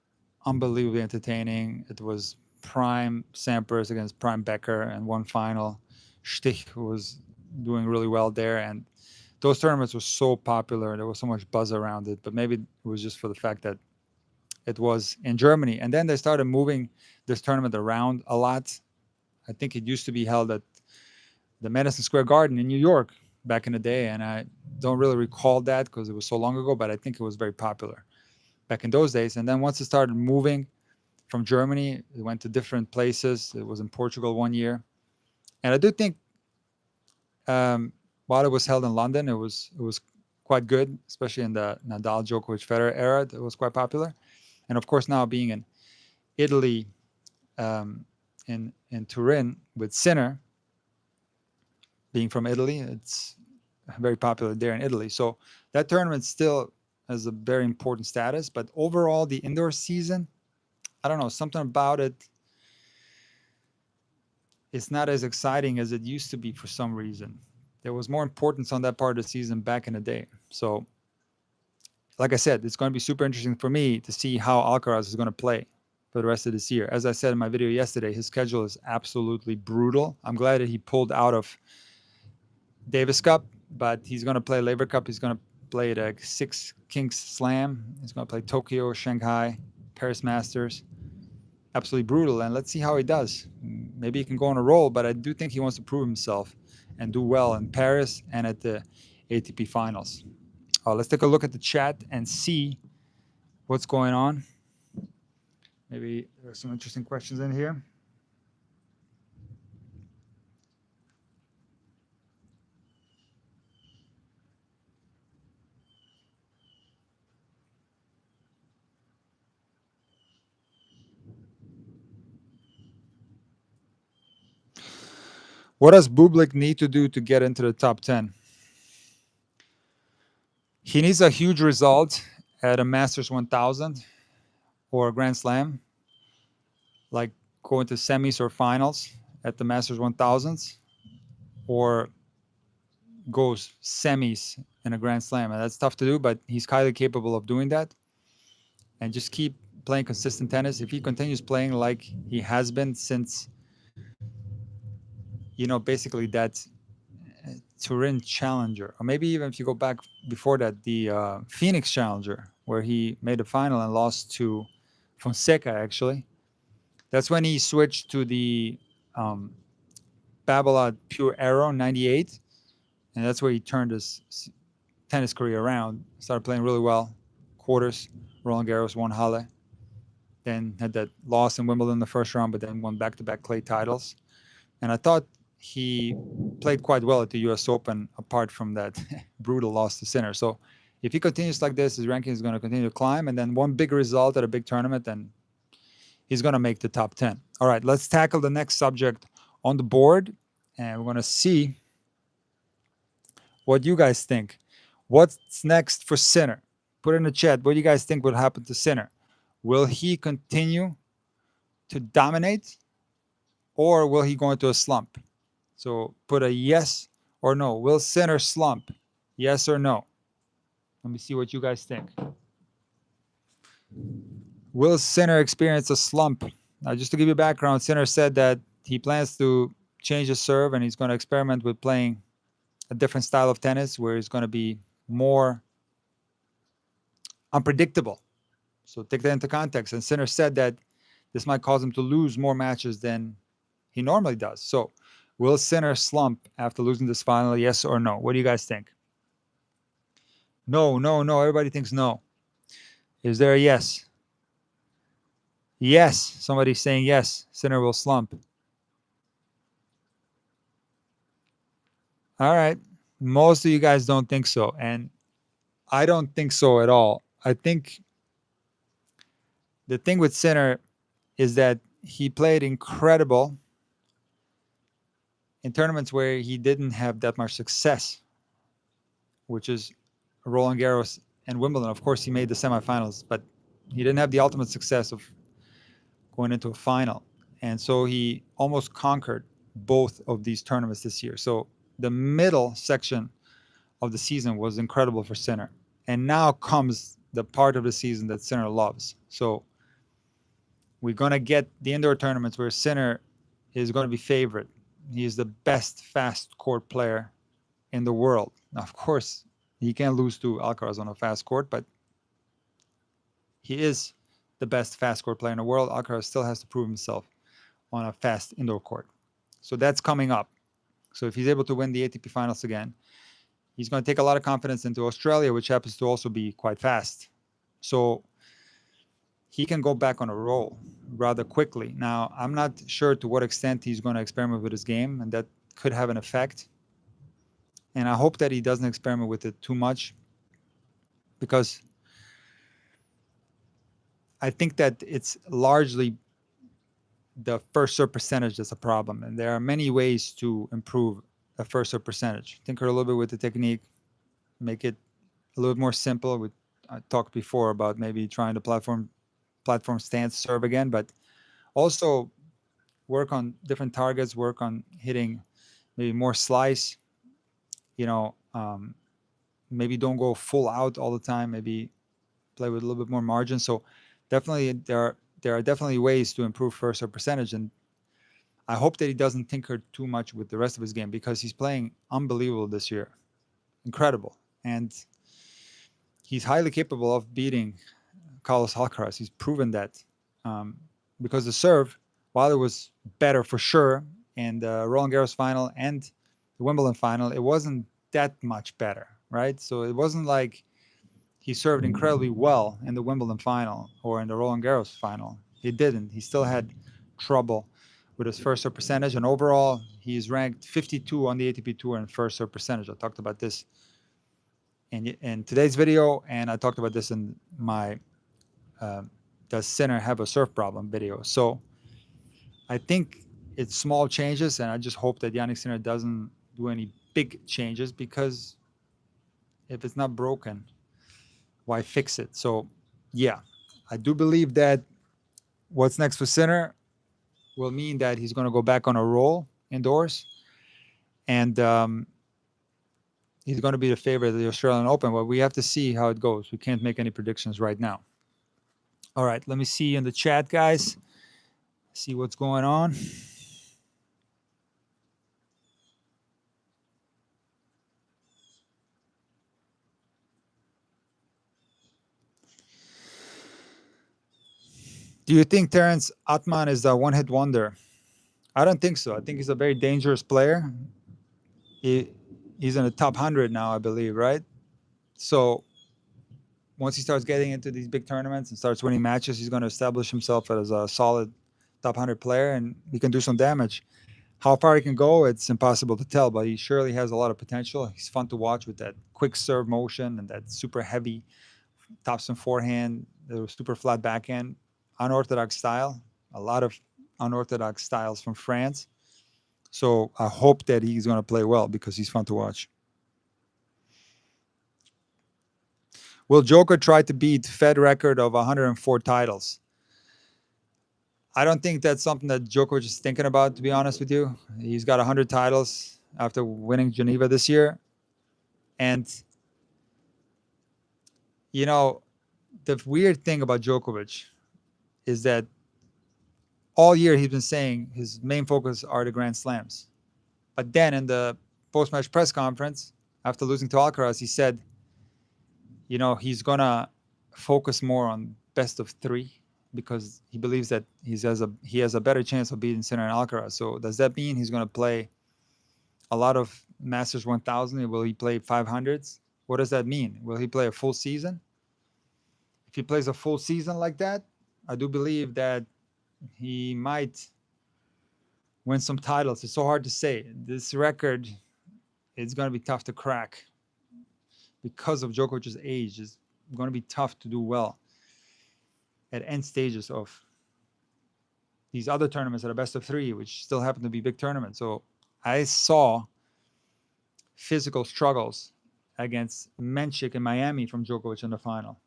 Speaker 1: unbelievably entertaining. It was prime Sampras against prime Becker, and one final. Stich was doing really well there. And those tournaments were so popular. There was so much buzz around it. But maybe it was just for the fact that it was in Germany. And then they started moving this tournament around a lot. I think it used to be held at the Madison Square Garden in New York back in the day. And I don't really recall that because it was so long ago, but I think it was very popular back in those days. And then once it started moving from Germany, it went to different places. It was in Portugal one year. And I do think while it was held in London, it was quite good, especially in the Nadal, Djokovic, Federer era. It was quite popular. And of course, now being in Italy, in Turin with Sinner, being from Italy, it's very popular there in Italy. So that tournament still has a very important status. But overall, the indoor season, I don't know, something about it, it's not as exciting as it used to be for some reason. There was more importance on that part of the season back in the day. So, like I said, it's going to be super interesting for me to see how Alcaraz is going to play for the rest of this year. As I said in my video yesterday, his schedule is absolutely brutal. I'm glad that he pulled out of Davis Cup, but he's going to play Laver Cup. He's going to play the 6 Kings Slam. He's going to play Tokyo, Shanghai, Paris Masters. Absolutely brutal. And let's see how he does. Maybe he can go on a roll, but I do think he wants to prove himself and do well in Paris and at the ATP Finals. Let's take a look at the chat and see what's going on. Maybe there's some interesting questions in here. What does Bublik need to do to get into the top 10? He needs a huge result at a Masters 1000 or a Grand Slam, like going to semis or finals at the Masters 1000s, or goes semis in a Grand Slam. And that's tough to do, but he's highly capable of doing that. And just keep playing consistent tennis. If he continues playing like he has been since, basically that Turin Challenger, or maybe even if you go back before that, the Phoenix Challenger, where he made the final and lost to Fonseca, actually. That's when he switched to the Babolat Pure Aero 98, and that's where he turned his tennis career around. Started playing really well, quarters, Roland Garros, won Halle, then had that loss in Wimbledon in the first round, but then won back-to-back clay titles. And I thought he played quite well at the U.S. Open, apart from that brutal loss to Sinner. So if he continues like this, his ranking is going to continue to climb, and then one big result at a big tournament, then he's going to make the top 10. All right, let's tackle the next subject on the board, and we're going to see what you guys think. What's next for Sinner? Put in the chat, what do you guys think will happen to Sinner? Will he continue to dominate, or will he go into a slump? So put a yes or no. Will Sinner slump? Yes or no? Let me see what you guys think. Will Sinner experience a slump? Now, just to give you background, Sinner said that he plans to change his serve, and he's going to experiment with playing a different style of tennis where he's going to be more unpredictable. So take that into context. And Sinner said that this might cause him to lose more matches than he normally does. So will Sinner slump after losing this final? Yes or no? What do you guys think? No, no, no. Everybody thinks no. Is there a yes? Yes. Somebody's saying yes. Sinner will slump. All right. Most of you guys don't think so. And I don't think so at all. I think the thing with Sinner is that he played incredible in tournaments where he didn't have that much success, which is Roland Garros and Wimbledon. Of course, he made the semifinals, but he didn't have the ultimate success of going into a final. And so he almost conquered both of these tournaments this year. So the middle section of the season was incredible for Sinner. And now comes the part of the season that Sinner loves. So we're going to get the indoor tournaments where Sinner is going to be favored. He is the best fast court player in the world. Now, of course, he can't lose to Alcaraz on a fast court, but he is the best fast court player in the world. Alcaraz still has to prove himself on a fast indoor court. So that's coming up. So if he's able to win the ATP finals again, he's going to take a lot of confidence into Australia, which happens to also be quite fast. So he can go back on a roll rather quickly. Now, I'm not sure to what extent he's going to experiment with his game, and that could have an effect. And I hope that he doesn't experiment with it too much, because I think that it's largely the first serve percentage that's a problem. And there are many ways to improve a first serve percentage. Tinker a little bit with the technique, make it a little bit more simple. I talked before about maybe trying to platform stance serve again, but also work on different targets, work on hitting maybe more slice, maybe don't go full out all the time, maybe play with a little bit more margin. So definitely there are definitely ways to improve first serve percentage, and I hope that he doesn't tinker too much with the rest of his game, because he's playing unbelievable this year. Incredible. And he's highly capable of beating Carlos Alcaraz. He's proven that, because the serve, while it was better for sure in the Roland Garros final and the Wimbledon final, it wasn't that much better, right? So it wasn't like he served incredibly well in the Wimbledon final or in the Roland Garros final. He didn't. He still had trouble with his first serve percentage, and overall he's ranked 52 on the ATP Tour in first serve percentage. I talked about this in today's video, and I talked about this in my Does Sinner Have a Serve Problem video. So I think it's small changes, and I just hope that Jannik Sinner doesn't do any big changes, because if it's not broken, why fix it? So, yeah, I do believe that what's next for Sinner will mean that he's going to go back on a roll indoors, and he's going to be the favorite of the Australian Open. But we have to see how it goes. We can't make any predictions right now. All right, let me see in the chat, guys. See what's going on. Do you think Terrence Atmane is a one-hit wonder? I don't think so. I think he's a very dangerous player. He's in the top 100 now, I believe, right? So once he starts getting into these big tournaments and starts winning matches, he's going to establish himself as a solid top 100 player, and he can do some damage. How far he can go, it's impossible to tell, but he surely has a lot of potential. He's fun to watch with that quick serve motion and that super heavy topspin forehand, the super flat backhand, unorthodox style, a lot of unorthodox styles from France. So I hope that he's going to play well, because he's fun to watch. Will Joker try to beat Fed record of 104 titles? I don't think that's something that Djokovic is thinking about, to be honest with you. He's got 100 titles after winning Geneva this year. And, you know, the weird thing about Djokovic is that all year he's been saying his main focus are the Grand Slams. But then in the post-match press conference, after losing to Alcaraz, he said, you know, he's going to focus more on best of three, because he believes that he has a better chance of beating Sinner and Alcaraz. So does that mean he's going to play a lot of Masters 1000? Will he play 500s? What does that mean? Will he play a full season? If he plays a full season like that, I do believe that he might win some titles. It's so hard to say. This record is going to be tough to crack because of Djokovic's age. It's going to be tough to do well at end stages of these other tournaments that are best of three, which still happen to be big tournaments. So I saw physical struggles against Menchik in Miami from Djokovic in the final.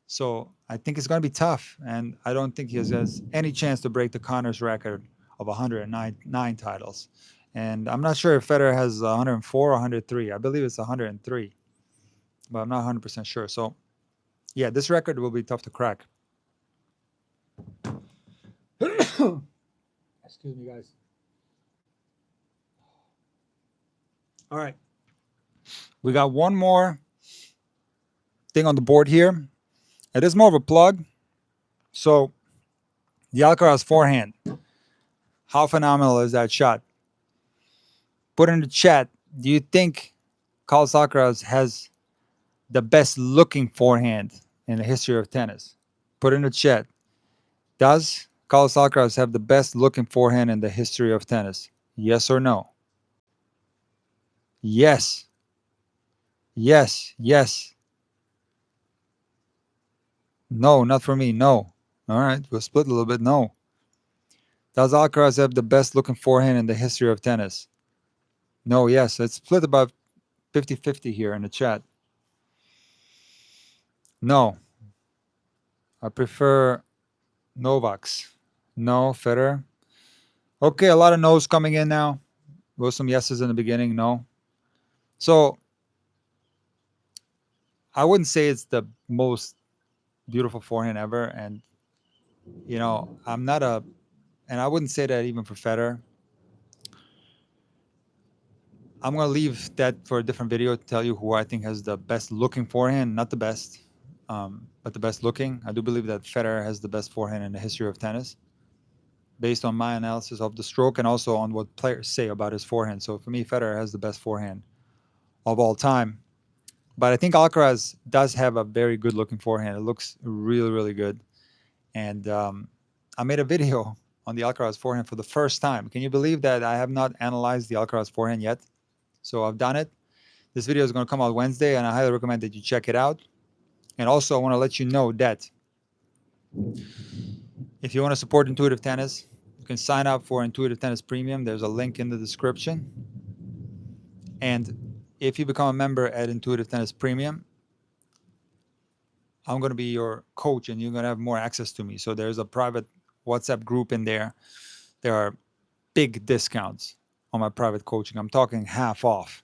Speaker 1: So I think it's going to be tough, and I don't think he has any chance to break the Connors record of 109 titles. And I'm not sure if Federer has 104 or 103. I believe it's 103, but I'm not 100% sure. So, yeah, this record will be tough to crack. Excuse me, guys. All right. We got one more thing on the board here. It is more of a plug. So, the Alcaraz forehand. How phenomenal is that shot? Put in the chat, do you think Carlos Alcaraz has the best looking forehand in the history of tennis? Put in the chat. Does Carlos Alcaraz have the best looking forehand in the history of tennis? Yes or no? Yes. Yes. Yes. No, not for me. No. All right. We'll split a little bit. No. Does Alcaraz have the best looking forehand in the history of tennis? No. Yes. Let's split about 50-50 here in the chat. No. I prefer Novak's. No. Federer. Okay. A lot of no's coming in now. There was some yeses in the beginning. No. So I wouldn't say it's the most beautiful forehand ever. And, you know, and I wouldn't say that even for Federer. I'm going to leave that for a different video to tell you who I think has the best looking forehand, not the best, but the best looking. I do believe that Federer has the best forehand in the history of tennis, based on my analysis of the stroke and also on what players say about his forehand. So for me, Federer has the best forehand of all time. But I think Alcaraz does have a very good looking forehand. It looks really, really good. And I made a video on the Alcaraz forehand for the first time. Can you believe that I have not analyzed the Alcaraz forehand yet? So I've done it. This video is going to come out Wednesday, and I highly recommend that you check it out. And also, I want to let you know that if you want to support Intuitive Tennis, you can sign up for Intuitive Tennis Premium. There's a link in the description. And if you become a member at Intuitive Tennis Premium, I'm going to be your coach and you're going to have more access to me. So there's a private WhatsApp group in there. There are big discounts on my private coaching. I'm talking half off,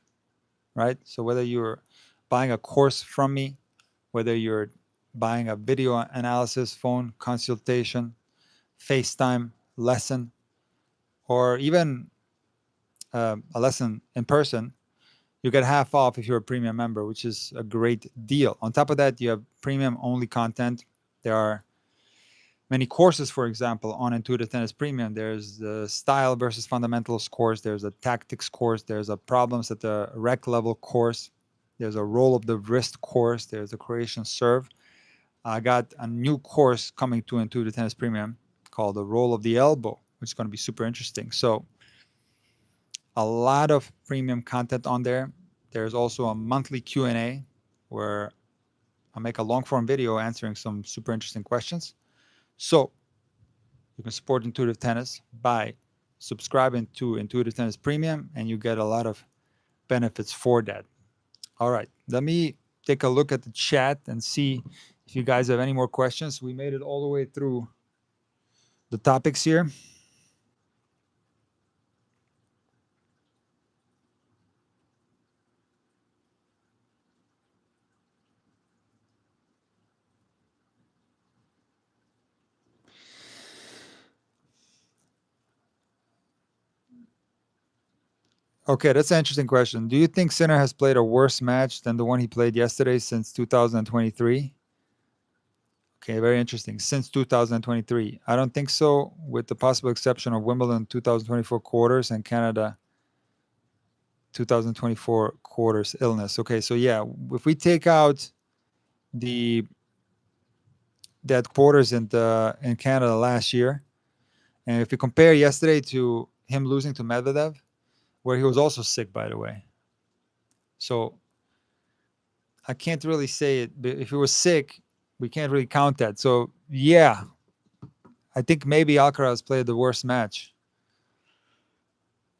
Speaker 1: right? So whether you're buying a course from me, whether you're buying a video analysis, phone consultation, FaceTime lesson, or even a lesson in person, you get half off if you're a premium member, which is a great deal. On top of that, you have premium only content. There are many courses, for example, on Intuitive Tennis Premium. There's the style versus fundamentals course. There's a tactics course. There's a problems at the rec level course. There's a roll of the wrist course. There's a Croatian serve. I got a new course coming to Intuitive Tennis Premium called the roll of the elbow, which is going to be super interesting. So a lot of premium content on there. There's also a monthly Q&A where I make a long form video answering some super interesting questions. So you can support Intuitive Tennis by subscribing to Intuitive Tennis Premium, and you get a lot of benefits for that. All right, let me take a look at the chat and see if you guys have any more questions. We made it all the way through the topics here. Okay, that's an interesting question. Do you think Sinner has played a worse match than the one he played yesterday since 2023? Okay, very interesting. Since 2023. I don't think so, with the possible exception of Wimbledon 2024 quarters and Canada 2024 quarters illness. Okay, so yeah, if we take out that quarters in Canada last year, and if you compare yesterday to him losing to Medvedev, where he was also sick, by the way. So I can't really say it, but if he was sick, we can't really count that. So yeah, I think maybe Alcaraz played the worst match.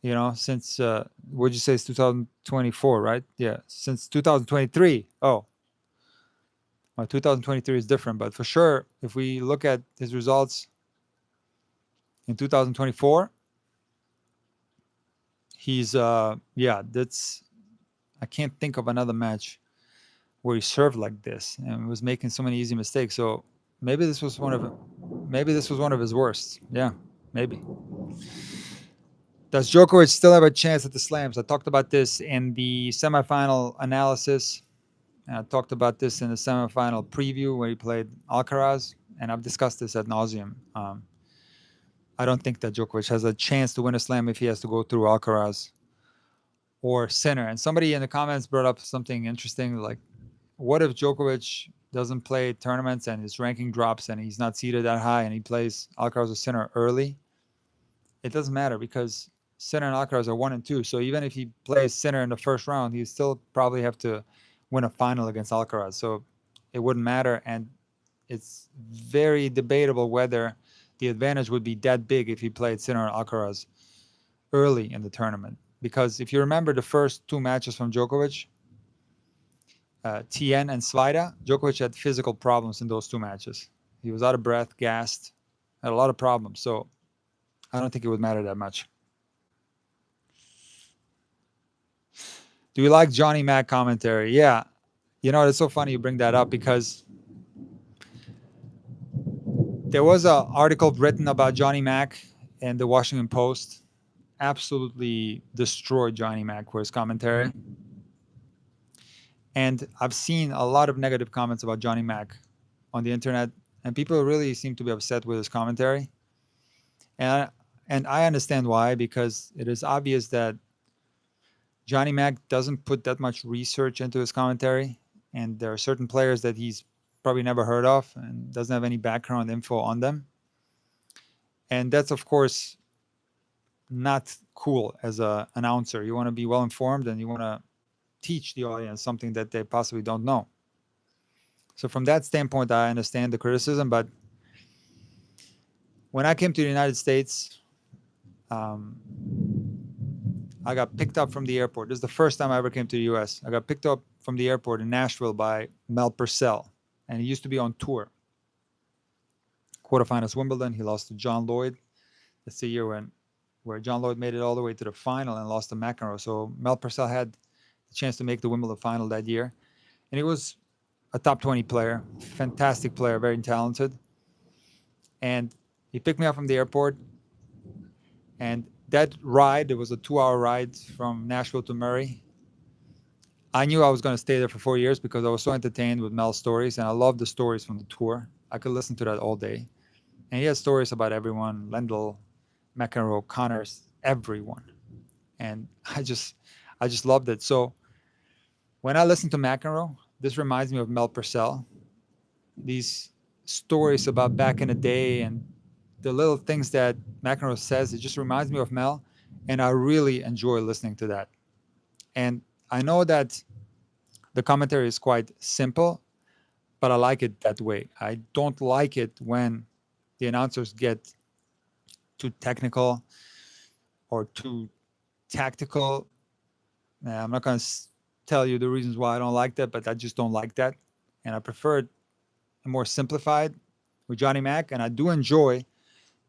Speaker 1: You know, since what'd you say? It's 2024, right? Yeah, since 2023. Oh, well, 2023 is different, but for sure, if we look at his results in 2024, he's yeah, that's, I can't think of another match where he served like this and was making so many easy mistakes. So maybe this was one of his worst. Yeah, maybe. Does Djokovic still have a chance at the slams? I talked about this in the semifinal analysis. I talked about this in the semifinal preview where he played Alcaraz, and I've discussed this ad nauseum. I don't think that Djokovic has a chance to win a slam if he has to go through Alcaraz or Sinner. And somebody in the comments brought up something interesting, like, what if Djokovic doesn't play tournaments and his ranking drops and he's not seeded that high and he plays Alcaraz or Sinner early? It doesn't matter because Sinner and Alcaraz are 1 and 2. So even if he plays Sinner in the first round, he still probably have to win a final against Alcaraz. So it wouldn't matter. And it's very debatable whether the advantage would be that big if he played Sinner or Alcaraz early in the tournament. Because if you remember the first 2 matches from Djokovic, Tien and Svajda, Djokovic had physical problems in those 2 matches. He was out of breath, gassed, had a lot of problems. So I don't think it would matter that much. Do you like Johnny Mac commentary? Yeah. You know, it's so funny you bring that up because there was an article written about Johnny Mac in the Washington Post. Absolutely destroyed Johnny Mac for his commentary. And I've seen a lot of negative comments about Johnny Mac on the internet, and people really seem to be upset with his commentary. And I understand why, because it is obvious that Johnny Mac doesn't put that much research into his commentary, and there are certain players that he's probably never heard of and doesn't have any background info on them. And that's, of course, not cool as an announcer. You want to be well informed and you want to teach the audience something that they possibly don't know. So from that standpoint, I understand the criticism. But when I came to the United States I got picked up from the airport. This is the first time I ever came to the U.S. I got picked up from the airport in Nashville by Mel Purcell, and he used to be on tour. Quarterfinals Wimbledon, he lost to John Lloyd. That's the year where John Lloyd made it all the way to the final and lost to McEnroe. So Mel Purcell had the chance to make the Wimbledon final that year, and he was a top 20 player, fantastic player, very talented. And he picked me up from the airport, and that ride, it was a 2-hour ride from Nashville to Murray. I knew I was going to stay there for 4 years because I was so entertained with Mel's stories, and I loved the stories from the tour. I could listen to that all day. And he had stories about everyone, Lendl, McEnroe, Connors, everyone. And I just loved it. So when I listen to McEnroe, this reminds me of Mel Purcell. These stories about back in the day and the little things that McEnroe says, it just reminds me of Mel, and I really enjoy listening to that. And I know that the commentary is quite simple, but I like it that way. I don't like it when the announcers get too technical or too tactical. I'm not going to tell you the reasons why I don't like that, but I just don't like that. And I prefer it more simplified with Johnny Mac, and I do enjoy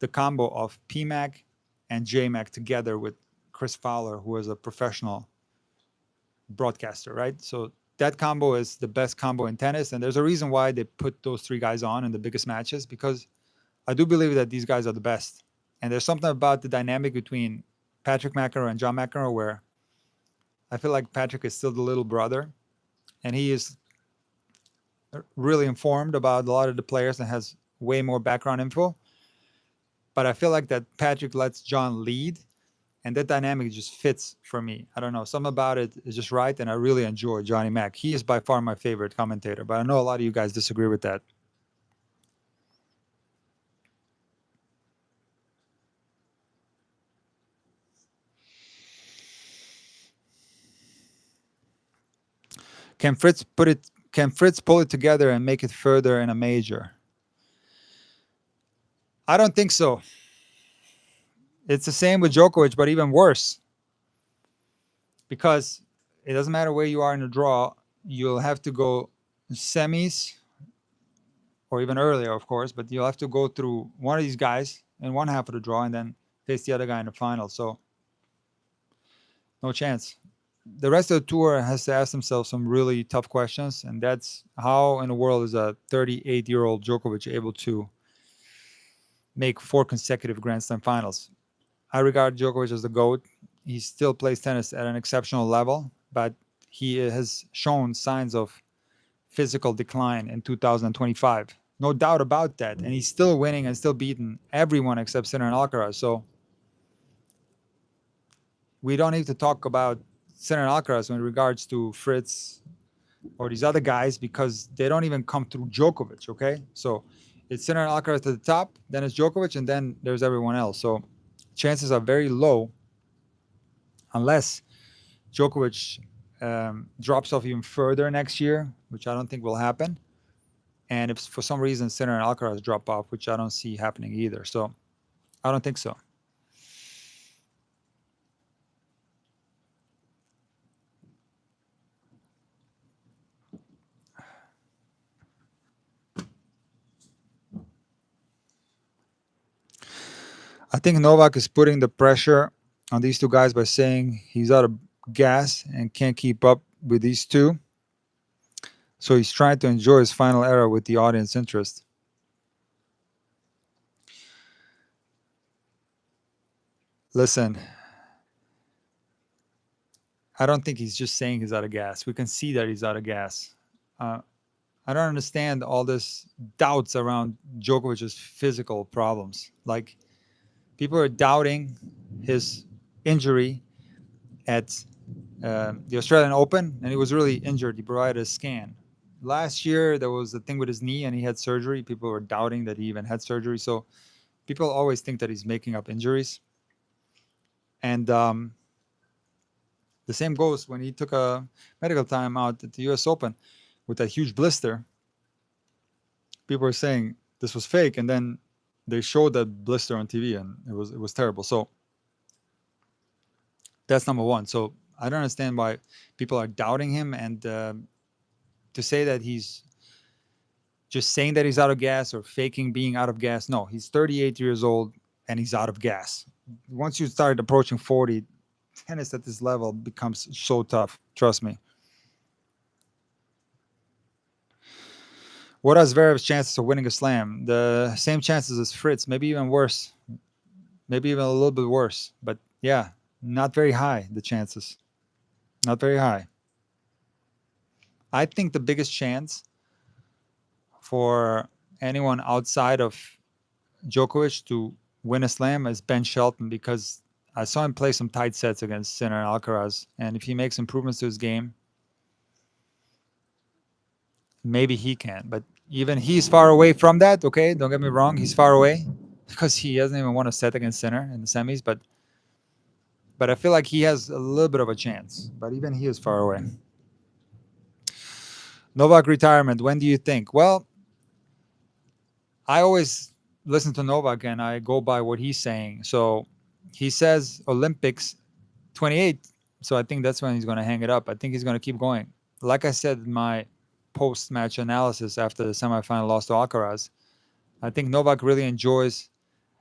Speaker 1: the combo of P-Mac and J-Mac together with Chris Fowler, who is a professional broadcaster, right? So that combo is the best combo in tennis, and there's a reason why they put those three guys on in the biggest matches, because I do believe that these guys are the best. And there's something about the dynamic between Patrick McEnroe and John McEnroe where I feel like Patrick is still the little brother, and he is really informed about a lot of the players and has way more background info. But I feel like that Patrick lets John lead, and that dynamic just fits for me. I don't know. Something about it is just right, and I really enjoy Johnny Mac. He is by far my favorite commentator, but I know a lot of you guys disagree with that. Can Fritz pull it together and make it further in a major? I don't think so. It's the same with Djokovic, but even worse. Because it doesn't matter where you are in the draw, you'll have to go semis or even earlier, of course, but you'll have to go through one of these guys in one half of the draw and then face the other guy in the final. So no chance. The rest of the tour has to ask themselves some really tough questions, and that's how in the world is a 38-year-old Djokovic able to make 4 consecutive Grand Slam finals? I regard Djokovic as the GOAT. He still plays tennis at an exceptional level, but he has shown signs of physical decline in 2025. No doubt about that. And he's still winning and still beating everyone except Sinner and Alcaraz. So we don't need to talk about Sinner and Alcaraz in regards to Fritz or these other guys because they don't even come through Djokovic, okay? So it's Sinner and Alcaraz to the top, then it's Djokovic, and then there's everyone else. So chances are very low unless Djokovic drops off even further next year, which I don't think will happen. And if for some reason Sinner and Alcaraz drop off, which I don't see happening either. So I don't think so. I think Novak is putting the pressure on these two guys by saying he's out of gas and can't keep up with these two. So he's trying to enjoy his final era with the audience interest. Listen, I don't think he's just saying he's out of gas. We can see that he's out of gas. I don't understand all this doubts around Djokovic's physical problems. Like, people are doubting his injury at the Australian Open, and he was really injured. He provided a scan. Last year, there was a thing with his knee, and he had surgery. People were doubting that he even had surgery. So people always think that he's making up injuries. And the same goes when he took a medical time out at the U.S. Open with that huge blister. People were saying this was fake, and then they showed that blister on TV, and it was terrible. So That's number one. So I don't understand why people are doubting him, and to say that he's just saying that he's out of gas or faking being out of gas. No, he's 38 years old and he's out of gas. Once you start approaching 40, tennis at this level becomes so tough. Trust me. What are Zverev's chances of winning a slam? The same chances as Fritz, maybe even worse. Maybe even a little bit worse. But yeah, not very high, the chances. Not very high. I think the biggest chance for anyone outside of Djokovic to win a slam is Ben Shelton, because I saw him play some tight sets against Sinner and Alcaraz. And if he makes improvements to his game, maybe he can. But even he's far away from that, okay? Don't get me wrong. He's far away because he hasn't even won a set against Sinner in the semis. But I feel like he has a little bit of a chance. But even he is far away. Novak retirement, when do you think? Well, I always listen to Novak and I go by what he's saying. So he says Olympics 28. So I think that's when he's going to hang it up. I think he's going to keep going. Like I said in my post-match analysis after the semifinal loss to Alcaraz, I think Novak really enjoys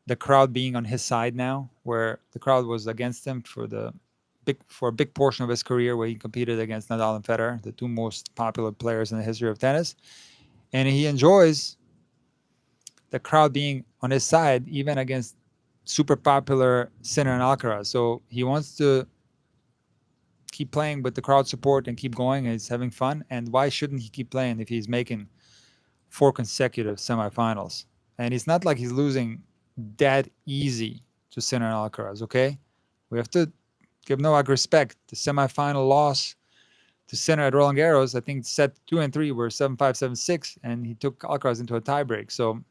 Speaker 1: the crowd being on his side now, where the crowd was against him for a big portion of his career, where he competed against Nadal and Federer, the two most popular players in the history of tennis. And he enjoys the crowd being on his side, even against super popular Sinner and Alcaraz. So he wants to keep playing with the crowd support and keep going. And he's having fun. And why shouldn't he keep playing if he's making 4 consecutive semifinals? And it's not like he's losing that easy to Sinner and Alcaraz, okay? We have to give Novak respect. The semifinal loss to Sinner at Roland Garros, I think set 2 and 3 were 7-5, 7-6, and he took Alcaraz into a tiebreak. So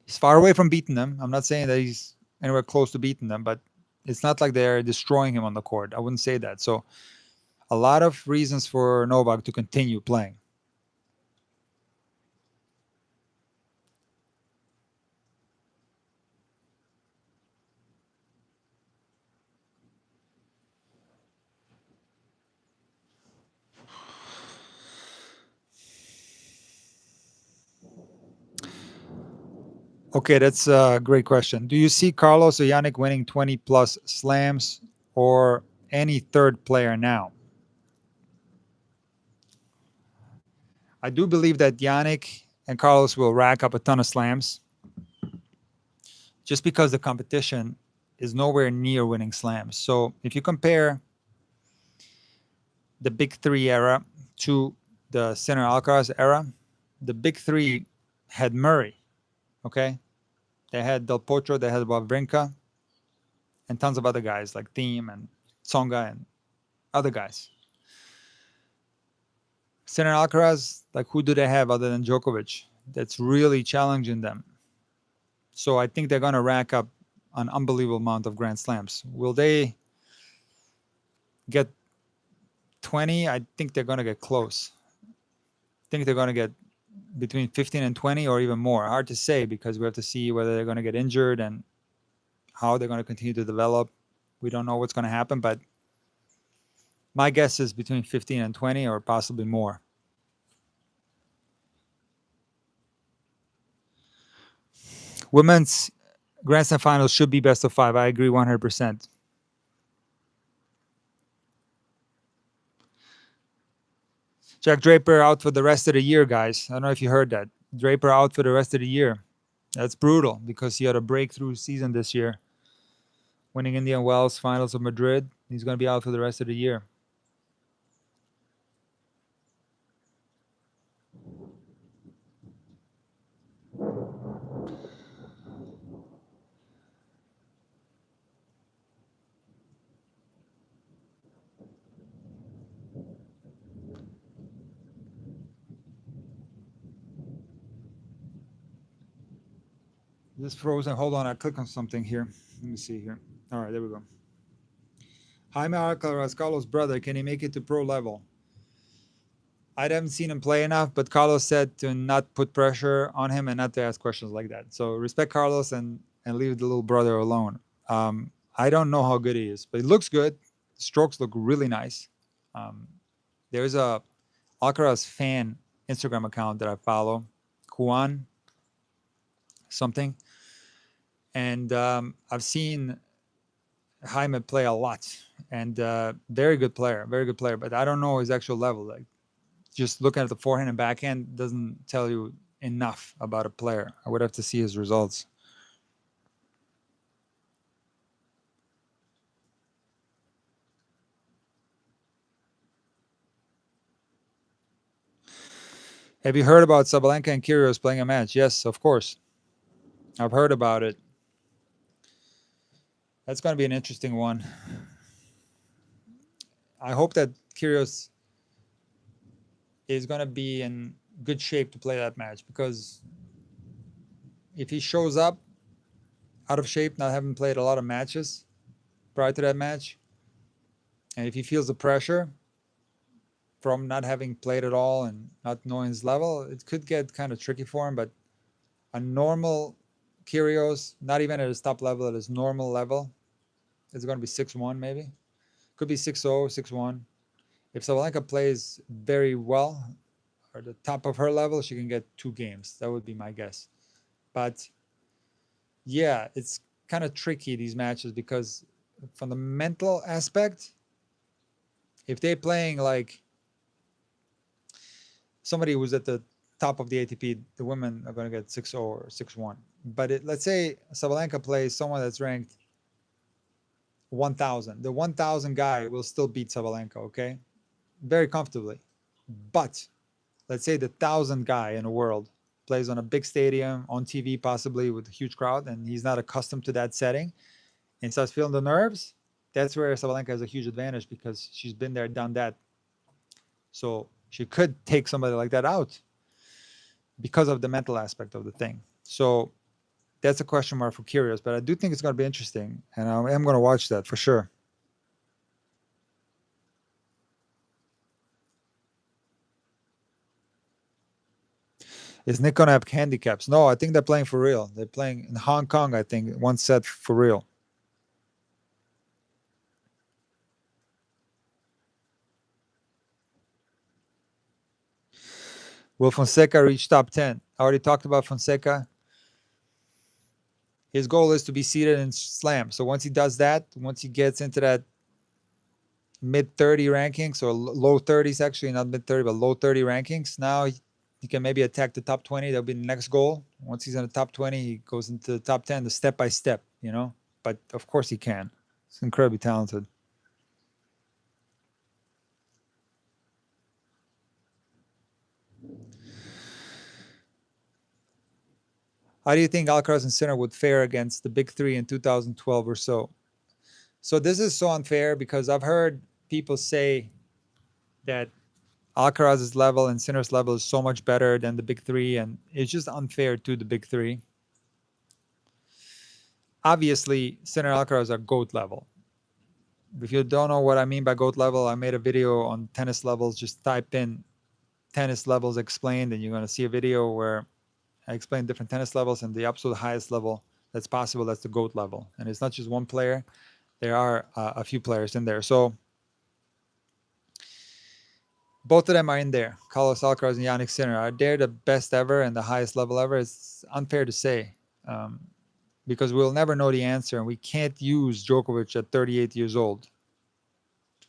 Speaker 1: he's far away from beating them. I'm not saying that he's anywhere close to beating them, but it's not like they're destroying him on the court. I wouldn't say that. So a lot of reasons for Novak to continue playing. Okay, that's a great question. Do you see Carlos or Jannik winning 20 plus slams or any third player now? I do believe that Jannik and Carlos will rack up a ton of slams just because the competition is nowhere near winning slams. So if you compare the Big Three era to the Sinner Alcaraz era, the Big Three had Murray, okay? They had Del Potro, they had Wawrinka, and tons of other guys like Thiem and Tsonga and other guys. Sinner Alcaraz, like who do they have other than Djokovic that's really challenging them? So I think they're going to rack up an unbelievable amount of Grand Slams. Will they get 20? I think they're going to get close. I think they're going to get between 15 and 20 or even more. Hard to say because we have to see whether they're going to get injured and how they're going to continue to develop. We don't know what's going to happen, but my guess is between 15 and 20 or possibly more. Women's Grand Slam finals should be best of 5. I agree 100%. Jack Draper out for the rest of the year, guys. I don't know if you heard that. Draper out for the rest of the year. That's brutal because he had a breakthrough season this year. Winning Indian Wells, finals of Madrid. He's going to be out for the rest of the year. This frozen. Hold on, I click on something here. Let me see here. All right, there we go. Jaime Alcaraz, Carlos' brother. Can he make it to pro level? I haven't seen him play enough, but Carlos said to not put pressure on him and not to ask questions like that. So respect Carlos and leave the little brother alone. I don't know how good he is, but he looks good. The strokes look really nice. There's a Alcaraz fan Instagram account that I follow, Juan something, and I've seen Jaime play a lot, and very good player. But I don't know his actual level. Like, just looking at the forehand and backhand doesn't tell you enough about a player. I would have to see his results. Have you heard about Sabalenka and Kyrgios playing a match? Yes, of course. I've heard about it. That's going to be an interesting one. I hope that Kyrgios is going to be in good shape to play that match, because if he shows up out of shape, not having played a lot of matches prior to that match, and if he feels the pressure from not having played at all and not knowing his level, it could get kind of tricky for him. But a normal Kyrgios, not even at his top level, at his normal level, it's going to be 6-1 maybe. Could be 6-0, 6-1. If Sabalenka plays very well, or the top of her level, she can get 2 games. That would be my guess. But yeah, it's kind of tricky, these matches, because from the mental aspect, if they're playing like somebody who's at the top of the ATP, the women are going to get 6-0 or 6-1. But let's say Sabalenka plays someone that's ranked 1,000. The 1,000 guy will still beat Sabalenka, okay? Very comfortably. But let's say the 1,000 guy in the world plays on a big stadium, on TV possibly with a huge crowd, and he's not accustomed to that setting and starts feeling the nerves. That's where Sabalenka has a huge advantage, because she's been there, done that. So she could take somebody like that out because of the mental aspect of the thing. So that's a question mark for Kyrgios, but I do think it's going to be interesting, and I am going to watch that for sure. Is Nick going to have handicaps? No, I think they're playing for real. They're playing in Hong Kong, I think, one set for real. Will Fonseca reach top 10? I already talked about Fonseca. His goal is to be seeded in Slam. So once he does that, once he gets into that mid 30 rankings, or low 30s, actually, not mid 30, but low 30 rankings, now he can maybe attack the top 20. That'll be the next goal. Once he's in the top 20, he goes into the top 10, the step by step, you know. But of course he can. He's incredibly talented. How do you think Alcaraz and Sinner would fare against the big 3 in 2012 or so? So this is so unfair, because I've heard people say that Alcaraz's level and Sinner's level is so much better than the big 3, and it's just unfair to the big 3. Obviously, Sinner and Alcaraz are GOAT level. If you don't know what I mean by GOAT level, I made a video on tennis levels. Just type in tennis levels explained, and you're going to see a video where I explain different tennis levels, and the absolute highest level that's possible, that's the GOAT level. And it's not just one player. There are a few players in there. So both of them are in there. Carlos Alcaraz and Jannik Sinner. Are they the best ever and the highest level ever? It's unfair to say, because we'll never know the answer, and we can't use Djokovic at 38 years old to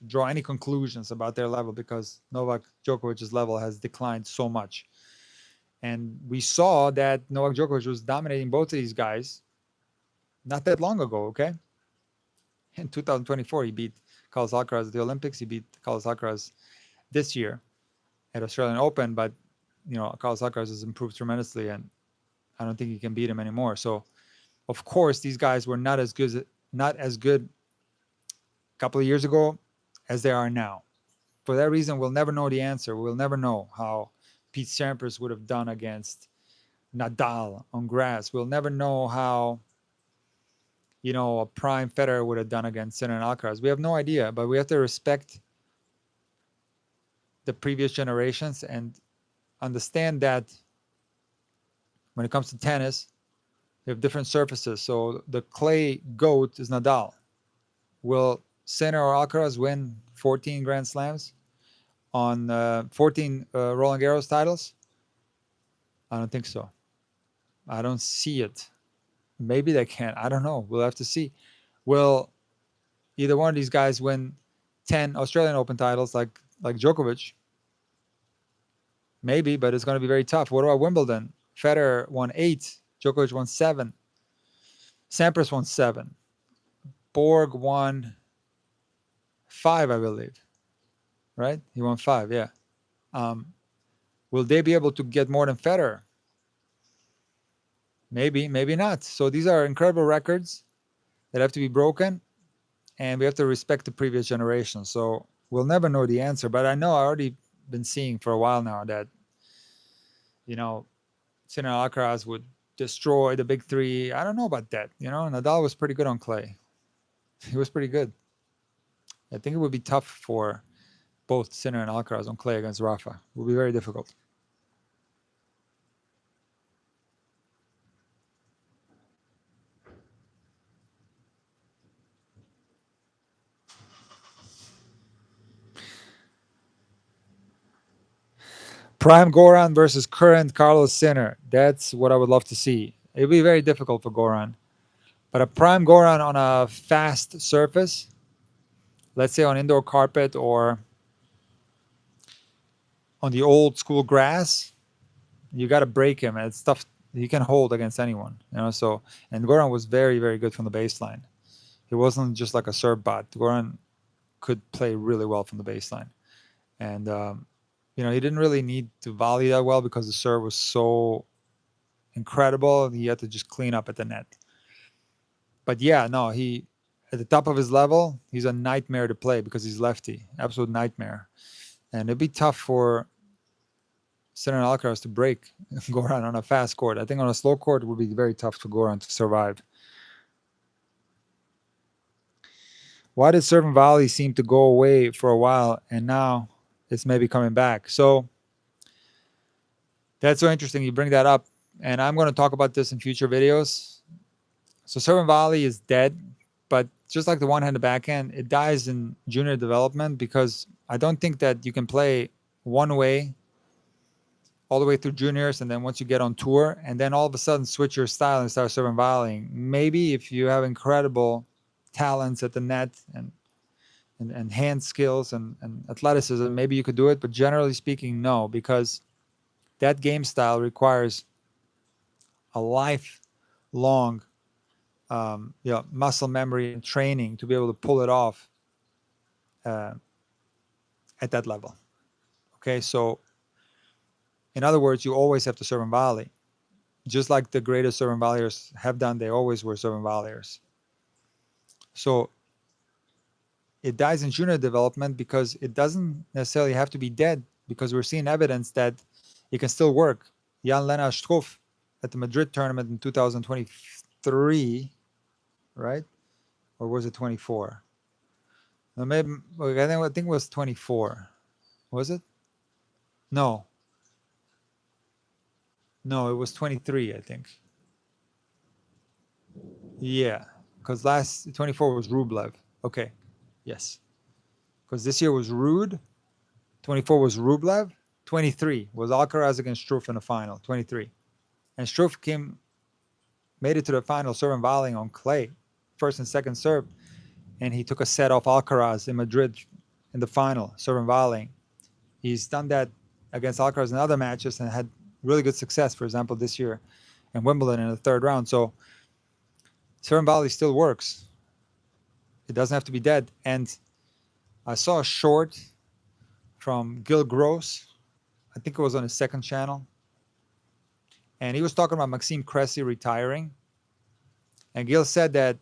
Speaker 1: draw any conclusions about their level, because Novak Djokovic's level has declined so much. And we saw that Novak Djokovic was dominating both of these guys not that long ago, okay? In 2024, he beat Carlos Alcaraz at the Olympics. He beat Carlos Alcaraz this year at Australian Open, but you know, Carlos Alcaraz has improved tremendously, and I don't think he can beat him anymore. So, of course, these guys were not as good a couple of years ago as they are now. For that reason, we'll never know the answer. We'll never know how Pete Sampras would have done against Nadal on grass. We'll never know how, you know, a prime Federer would have done against Sinner and Alcaraz. We have no idea, but we have to respect the previous generations and understand that when it comes to tennis, They have different surfaces. So the clay goat is Nadal. Will Sinner or Alcaraz win 14 Grand Slams on 14 Roland Garros titles? I don't think so. I don't see it. Maybe they can. I don't know. We'll have to see. Will either one of these guys win 10 Australian Open titles like Djokovic? Maybe, but it's going to be very tough. What about Wimbledon? Federer won 8. Djokovic won 7. Sampras won 7. Borg won 5, I believe. Right? He won 5, yeah. Will they be able to get more than Federer? Maybe, maybe not. So these are incredible records that have to be broken, and we have to respect the previous generation. So we'll never know the answer, but I know I already been seeing for a while now that, you know, Sinner Alcaraz would destroy the big three. I don't know about that. You know, Nadal was pretty good on clay. He was pretty good. I think it would be tough for both Sinner and Alcaraz on clay against Rafa. It would be very difficult. Prime Goran versus current Carlos Sinner. That's what I would love to see. It would be very difficult for Goran. But a prime Goran on a fast surface, let's say on indoor carpet or on the old school grass, you got to break him. And it's tough. He can hold against anyone, you know. So, and Goran was very, very good from the baseline. He wasn't just like a serve bot. Goran could play really well from the baseline. And, you know, he didn't really need to volley that well because the serve was so incredible. He had to just clean up at the net. But yeah, no, he at the top of his level, he's a nightmare to play because he's lefty, absolute nightmare. And it'd be tough for Sinner and Alcaraz to break Goran on a fast court. I think on a slow court, it would be very tough for Goran to survive. Why did serve and volley seem to go away for a while and now it's maybe coming back? So that's so interesting. You bring that up. And I'm going to talk about this in future videos. So serve and volley is dead, but just like the one-handed backhand, it dies in junior development because I don't think that you can play one way all the way through juniors, and then once you get on tour, and then all of a sudden switch your style and start serving volleying. Maybe if you have incredible talents at the net and hand skills and athleticism, maybe you could do it. But generally speaking, no, because that game style requires a lifelong muscle memory and training to be able to pull it off at that level. Okay, so in other words, you always have to serve and volley. Just like the greatest serve and volleyers have done, they always were serve and volleyers. So it dies in junior development because it doesn't necessarily have to be dead, because we're seeing evidence that it can still work. Jan-Lennart Struff at the Madrid tournament in 2023, right? Or was it 24? No, maybe I think it was 24. Was it? No, it was 23, I think. Yeah, because last 24 was Rublev. Okay, yes. Because this year was Rude. 24 was Rublev. 23 was Alcaraz against Struff in the final. 23. And Struff made it to the final serve and volleying on clay, first and second serve. And he took a set off Alcaraz in Madrid in the final, serve and volleying. He's done that against Alcaraz in other matches and had really good success, for example, this year in Wimbledon in the third round. So serve and volley still works. It doesn't have to be dead. And I saw a short from Gil Gross. I think it was on his second channel. And he was talking about Maxime Cressy retiring. And Gil said that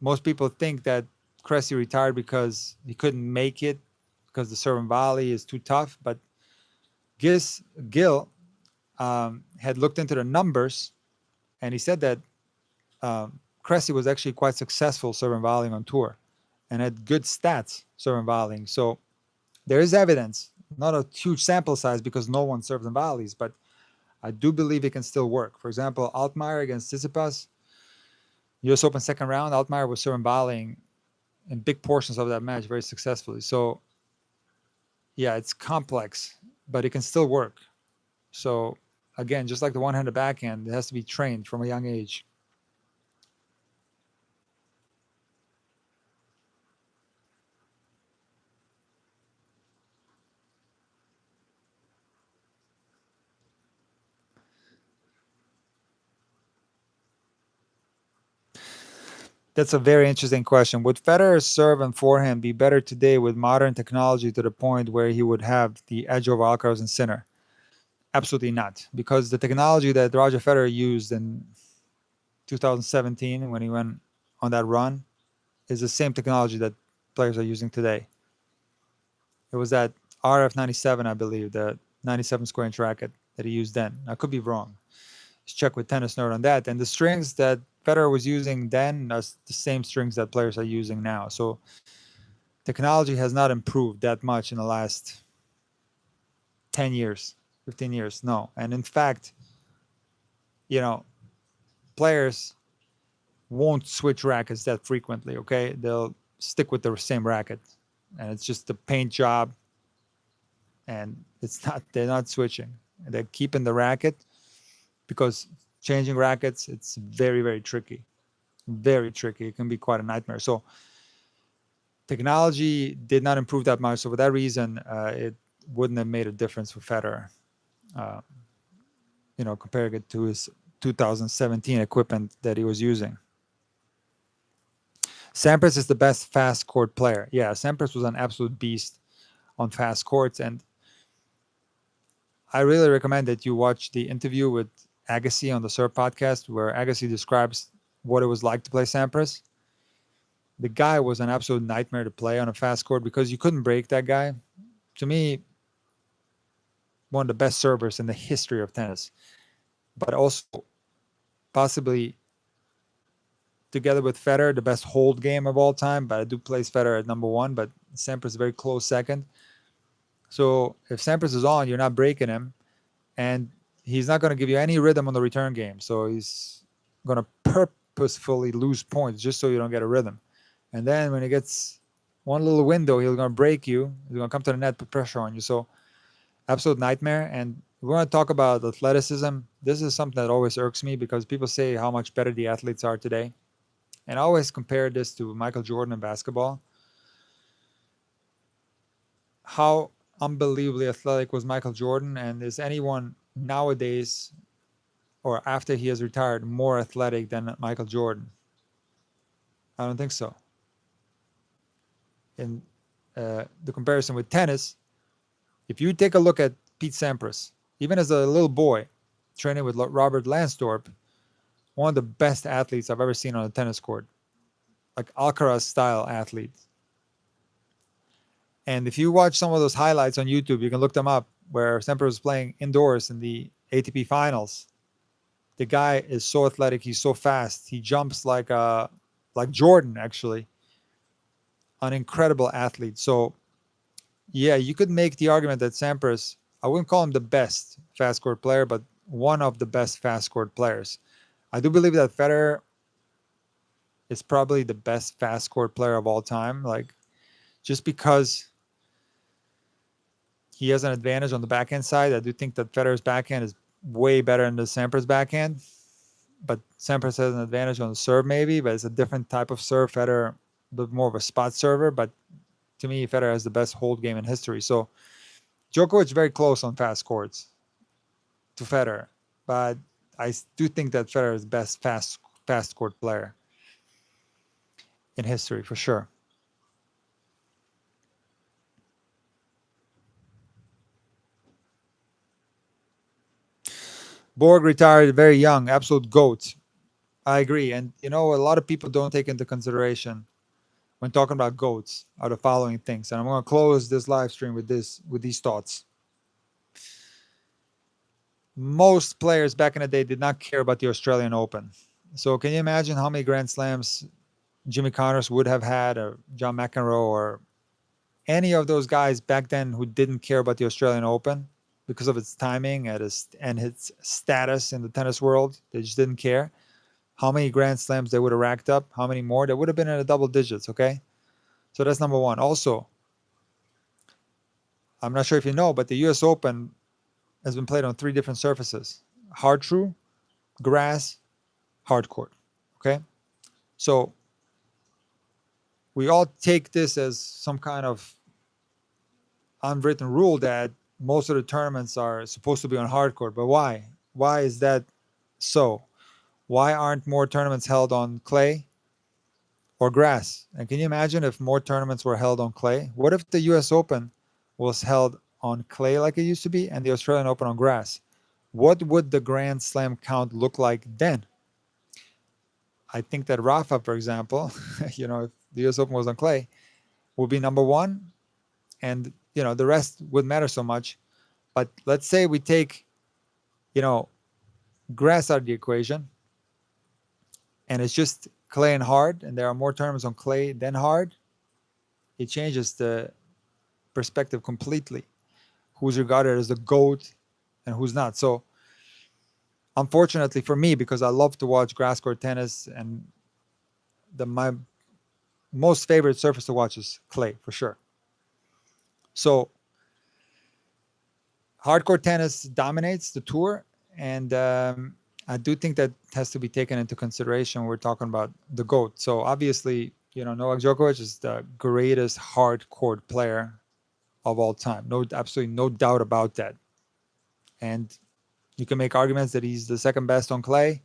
Speaker 1: most people think that Cressy retired because he couldn't make it, because the serve and volley is too tough. But Gil had looked into the numbers, and he said that Cressy was actually quite successful serve and volleying on tour and had good stats serve and volleying. So there is evidence, not a huge sample size because no one serves and volleys, but I do believe it can still work. For example, Altmaier against Tsitsipas, US Open second round, Altmaier was serving volleying in big portions of that match very successfully. So, yeah, it's complex, but it can still work. So, again, just like the one-handed backhand, it has to be trained from a young age. That's a very interesting question. Would Federer's serve and forehand be better today with modern technology to the point where he would have the edge over Alcaraz and Sinner? Absolutely not, because the technology that Roger Federer used in 2017 when he went on that run is the same technology that players are using today. It was that RF97, I believe, the 97 square inch racket that he used then. I could be wrong. Just check with Tennis Nerd on that. And the strings that Federer was using then are the same strings that players are using now. So technology has not improved that much in the last 10 years, 15 years. No. And in fact, players won't switch rackets that frequently, okay? They'll stick with the same racket. And it's just a paint job. And they're not switching. They're keeping the racket because changing rackets, it's very, very tricky. Very tricky. It can be quite a nightmare. So technology did not improve that much. So for that reason, it wouldn't have made a difference for Federer, comparing it to his 2017 equipment that he was using. Sampras is the best fast court player. Yeah, Sampras was an absolute beast on fast courts. And I really recommend that you watch the interview with Agassi on the Serve podcast, where Agassi describes what it was like to play Sampras. The guy was an absolute nightmare to play on a fast court because you couldn't break that guy. To me, one of the best servers in the history of tennis, but also possibly together with Federer, the best hold game of all time. But I do place Federer at number one, but Sampras is a very close second. So if Sampras is on, you're not breaking him, and he's not going to give you any rhythm on the return game. So he's going to purposefully lose points just so you don't get a rhythm. And then when he gets one little window, he's going to break you. He's going to come to the net, put pressure on you. So absolute nightmare. And we're going to talk about athleticism. This is something that always irks me because people say how much better the athletes are today. And I always compare this to Michael Jordan in basketball. How unbelievably athletic was Michael Jordan, and is anyone nowadays or after he has retired more athletic than Michael Jordan? I don't think so. In the comparison with tennis, if you take a look at Pete Sampras, even as a little boy training with Robert Lansdorp, one of the best athletes I've ever seen on a tennis court, like Alcaraz style athlete. And if you watch some of those highlights on YouTube, you can look them up, where Sampras was playing indoors in the ATP finals. The guy is so athletic. He's so fast. He jumps like Jordan, actually. An incredible athlete. So, yeah, you could make the argument that Sampras, I wouldn't call him the best fast court player, but one of the best fast court players. I do believe that Federer is probably the best fast court player of all time. Like, just because he has an advantage on the backhand side, I do think that Federer's backhand is way better than the Sampras backhand. But Sampras has an advantage on the serve, maybe, but it's a different type of serve. Federer, a bit more of a spot server, but to me, Federer has the best hold game in history. So Djokovic very close on fast courts to Federer, but I do think that Federer is the best fast court player in history for sure. Borg retired very young, absolute GOAT. I agree. And, a lot of people don't take into consideration when talking about GOATs are the following things. And I'm going to close this live stream with these thoughts. Most players back in the day did not care about the Australian Open. So can you imagine how many Grand Slams Jimmy Connors would have had, or John McEnroe, or any of those guys back then who didn't care about the Australian Open? because of its timing and its status in the tennis world. They just didn't care how many Grand Slams they would have racked up, how many more. They would have been in the double digits, okay? So that's number one. Also, I'm not sure if you know, but the US Open has been played on 3 different surfaces: hard true, grass, hard court, okay? So we all take this as some kind of unwritten rule that most of the tournaments are supposed to be on hard court. But why? Why is that so? Why aren't more tournaments held on clay or grass? And can you imagine if more tournaments were held on clay? What if the US Open was held on clay like it used to be and the Australian Open on grass? What would the Grand Slam count look like then? I think that Rafa, for example, if the US Open was on clay, would be number one, and the rest wouldn't matter so much. But let's say we take grass out of the equation, and it's just clay and hard, and there are more tournaments on clay than hard. It changes the perspective completely. Who's regarded as the GOAT and who's not. So unfortunately for me, because I love to watch grass court tennis, and my most favorite surface to watch is clay, for sure. So hardcore tennis dominates the tour, and I do think that has to be taken into consideration when we're talking about the GOAT. So obviously, Novak Djokovic is the greatest hard court player of all time. Absolutely no doubt about that. And you can make arguments that he's the second best on clay,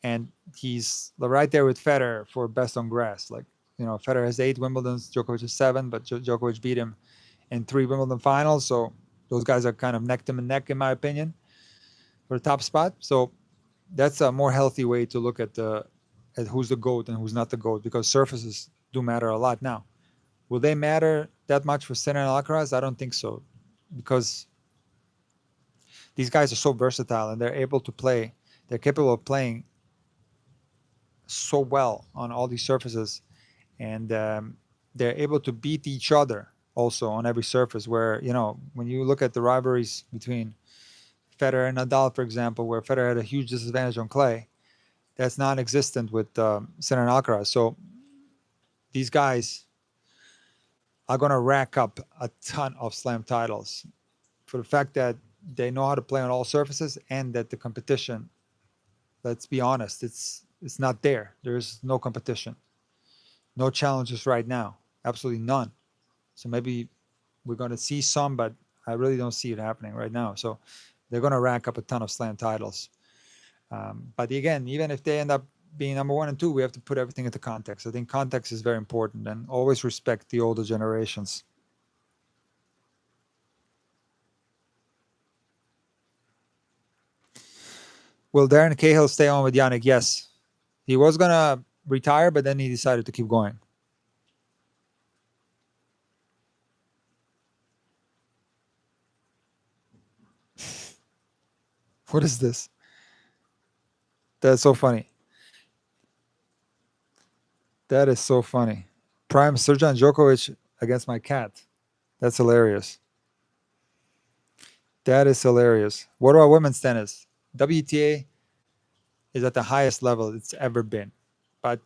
Speaker 1: and he's right there with Federer for best on grass. Federer has 8 Wimbledons, Djokovic has 7, but Djokovic beat him in 3 Wimbledon finals. So those guys are kind of neck to neck, in my opinion, for the top spot. So that's a more healthy way to look at who's the GOAT and who's not the GOAT, because surfaces do matter a lot now. Will they matter that much for Sinner and Alcaraz? I don't think so, because these guys are so versatile and they're able to play. They're capable of playing so well on all these surfaces, and they're able to beat each other also on every surface. Where when you look at the rivalries between Federer and Nadal, for example, where Federer had a huge disadvantage on clay, that's non-existent with Sinner and Alcaraz. So these guys are going to rack up a ton of slam titles for the fact that they know how to play on all surfaces, and that the competition, let's be honest, it's not there. There's no competition, no challenges right now, absolutely none. So maybe we're going to see some, but I really don't see it happening right now. So they're going to rack up a ton of slam titles. But again, even if they end up being number 1 and 2, we have to put everything into context. I think context is very important, and always respect the older generations. Will Darren Cahill stay on with Jannik? Yes. He was going to retire, but then he decided to keep going. What is this? That's so funny. That is so funny. Prime Srdjan Djokovic against my cat. That's hilarious. That is hilarious. What about women's tennis? WTA is at the highest level it's ever been. But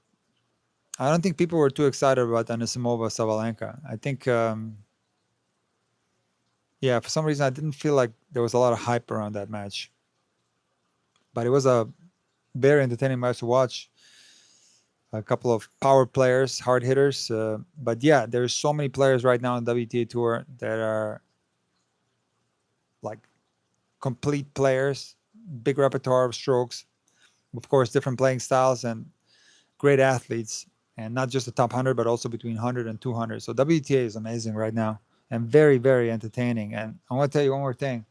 Speaker 1: I don't think people were too excited about Anisimova Sabalenka. I think, for some reason I didn't feel like there was a lot of hype around that match. But it was a very entertaining match to watch. A couple of power players, hard hitters. But yeah, there's so many players right now on the WTA Tour that are like complete players, big repertoire of strokes, of course, different playing styles, and great athletes. And not just the top 100, but also between 100 and 200. So WTA is amazing right now and very, very entertaining. And I want to tell you one more thing.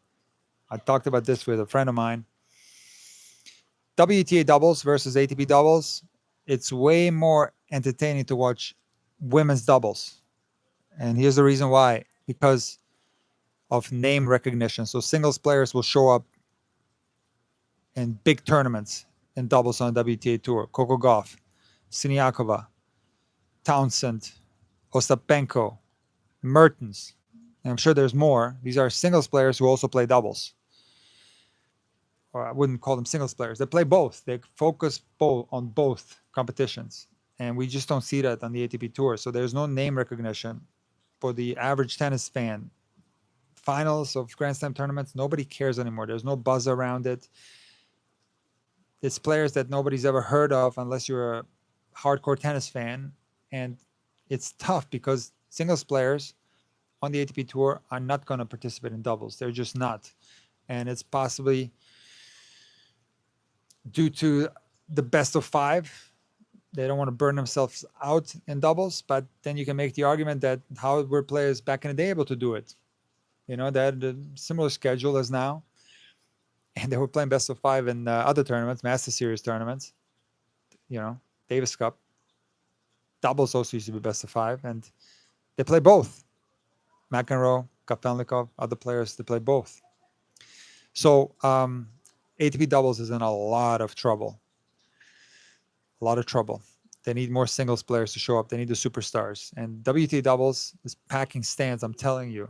Speaker 1: I talked about this with a friend of mine. WTA doubles versus ATP doubles, it's way more entertaining to watch women's doubles. And here's the reason why. Because of name recognition. So singles players will show up in big tournaments in doubles on the WTA Tour. Coco Gauff, Siniakova, Townsend, Ostapenko, Mertens, and I'm sure there's more. These are singles players who also play doubles. Or I wouldn't call them singles players. They play both. They focus both on both competitions. And we just don't see that on the ATP Tour. So there's no name recognition for the average tennis fan. Finals of Grand Slam tournaments, nobody cares anymore. There's no buzz around it. It's players that nobody's ever heard of unless you're a hardcore tennis fan. And it's tough because singles players on the ATP Tour are not going to participate in doubles. They're just not. And it's possibly due to the best of five. They don't want to burn themselves out in doubles, but then you can make the argument that how were players back in the day able to do it? You know, they had a similar schedule as now, and they were playing best of five in other tournaments, Master Series tournaments, you know, Davis Cup. Doubles also used to be best of five, and they play both. McEnroe, Kapelnikov, other players, they play both. So ATP Doubles is in a lot of trouble. A lot of trouble. They need more singles players to show up. They need the superstars. And WTA Doubles is packing stands, I'm telling you.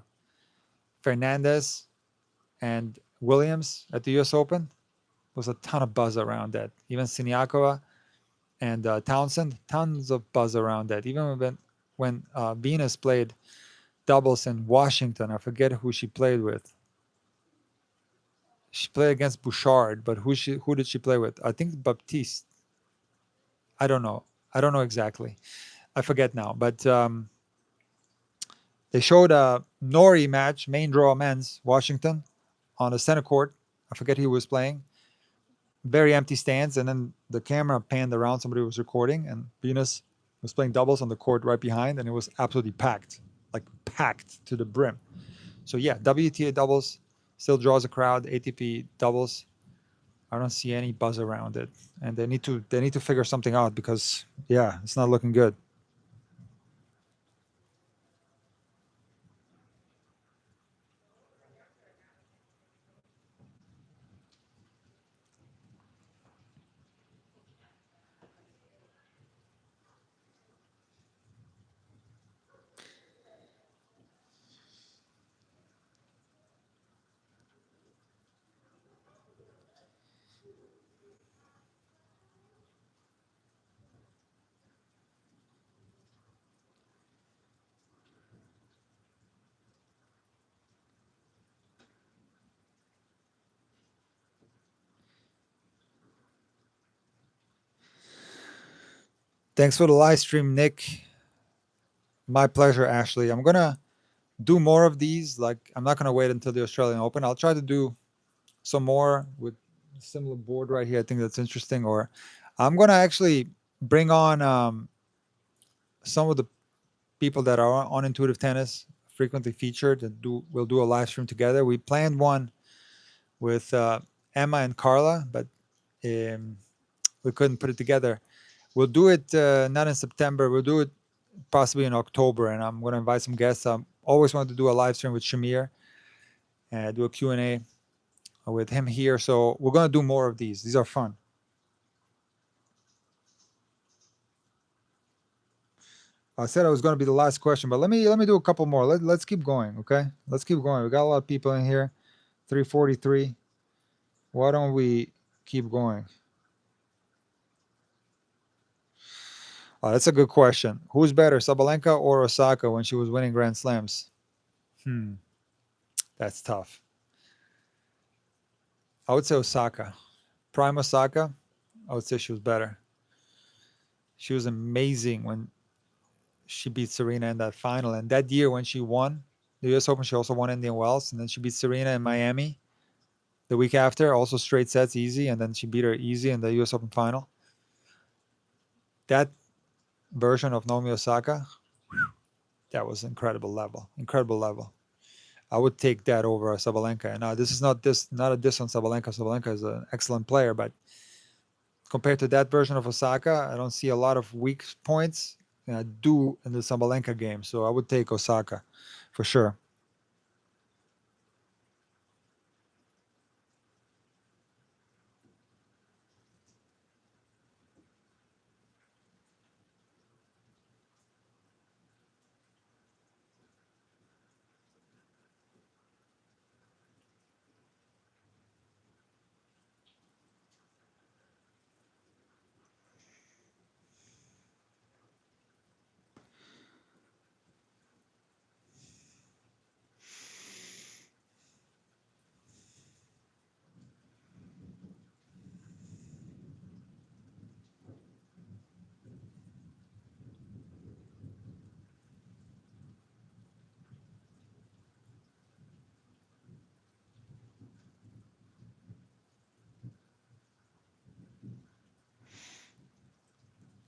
Speaker 1: Fernandez and Williams at the US Open, there was a ton of buzz around that. Even Siniakova and Townsend, tons of buzz around that. Even when Venus played doubles in Washington, I forget who she played with. She played against Bouchard, but who did she play with? I think Baptiste. I don't know. I don't know exactly. I forget now. But they showed a Nori match, main draw men's, Washington, on the center court. I forget who was playing. Very empty stands, and then the camera panned around. Somebody was recording, and Venus was playing doubles on the court right behind, and it was absolutely packed, like packed to the brim. So yeah, WTA Doubles still draws a crowd. ATP Doubles, I don't see any buzz around it, and they need to figure something out because yeah, it's not looking good. Thanks for the live stream, Nick. My pleasure, Ashley. I'm gonna do more of these. Like, I'm not gonna wait until the Australian Open. I'll try to do some more with a similar board right here. I think that's interesting. Or I'm gonna actually bring on some of the people that are on Intuitive Tennis, frequently featured, and we'll do a live stream together. We planned one with Emma and Carla, but we couldn't put it together. We'll do it not in September. We'll do it possibly in October, and I'm going to invite some guests. I always wanted to do a live stream with Shamir and do a Q&A with him here. So we're going to do more of these. These are fun. I said I was going to be the last question, but let me do a couple more. Let's keep going, okay? Let's keep going. We got a lot of people in here. 343. Why don't we keep going? That's a good question. Who's better, Sabalenka or Osaka when she was winning Grand Slams? That's tough. I would say Osaka. Prime Osaka, I would say she was better. She was amazing when she beat Serena in that final. And that year when she won the US Open, she also won Indian Wells. And then she beat Serena in Miami the week after, also straight sets, easy. And then she beat her easy in the US Open final. That version of Naomi Osaka, that was incredible level. Incredible level. I would take that over Sabalenka. And this is not a diss on Sabalenka. Sabalenka is an excellent player, but compared to that version of Osaka, I don't see a lot of weak points do in the Sabalenka game. So I would take Osaka for sure.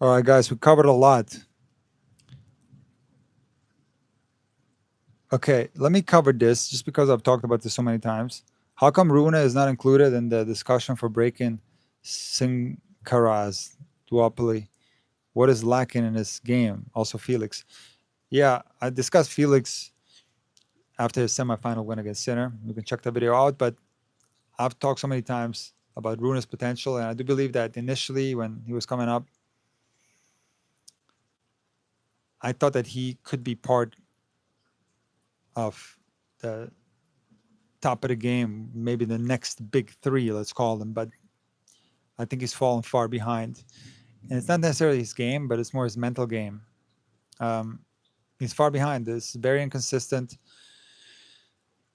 Speaker 1: All right, guys, we covered a lot. Okay, let me cover this just because I've talked about this so many times. How come Rune is not included in the discussion for breaking Sinkaraz duopoly? What is lacking in his game? Also, Felix. Yeah, I discussed Felix after his semifinal win against Sinner. You can check the video out, but I've talked so many times about Rune's potential, and I do believe that initially when he was coming up, I thought that he could be part of the top of the game, maybe the next big three, let's call them. But I think he's fallen far behind. And it's not necessarily his game, but it's more his mental game. He's far behind. It's very inconsistent.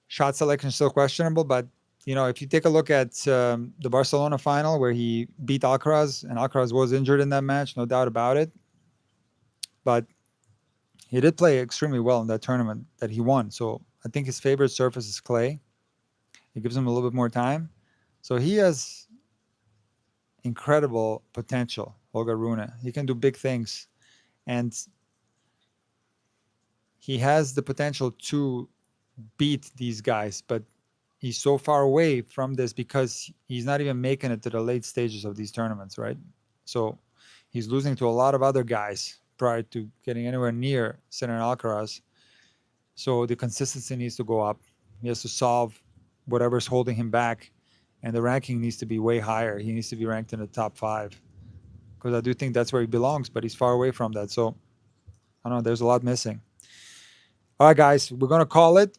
Speaker 1: Shot selection is still questionable, but if you take a look at the Barcelona final where he beat Alcaraz, and Alcaraz was injured in that match, no doubt about it. But he did play extremely well in that tournament that he won. So I think his favorite surface is clay. It gives him a little bit more time. So he has incredible potential, Holger Rune. He can do big things. And he has the potential to beat these guys, but he's so far away from this because he's not even making it to the late stages of these tournaments, right? So he's losing to a lot of other guys prior to getting anywhere near Sinner and Alcaraz. So the consistency needs to go up. He has to solve whatever's holding him back, and the ranking needs to be way higher. He needs to be ranked in the top 5 because I do think that's where he belongs, but he's far away from that. So I don't know, there's a lot missing. All right, guys, we're going to call it.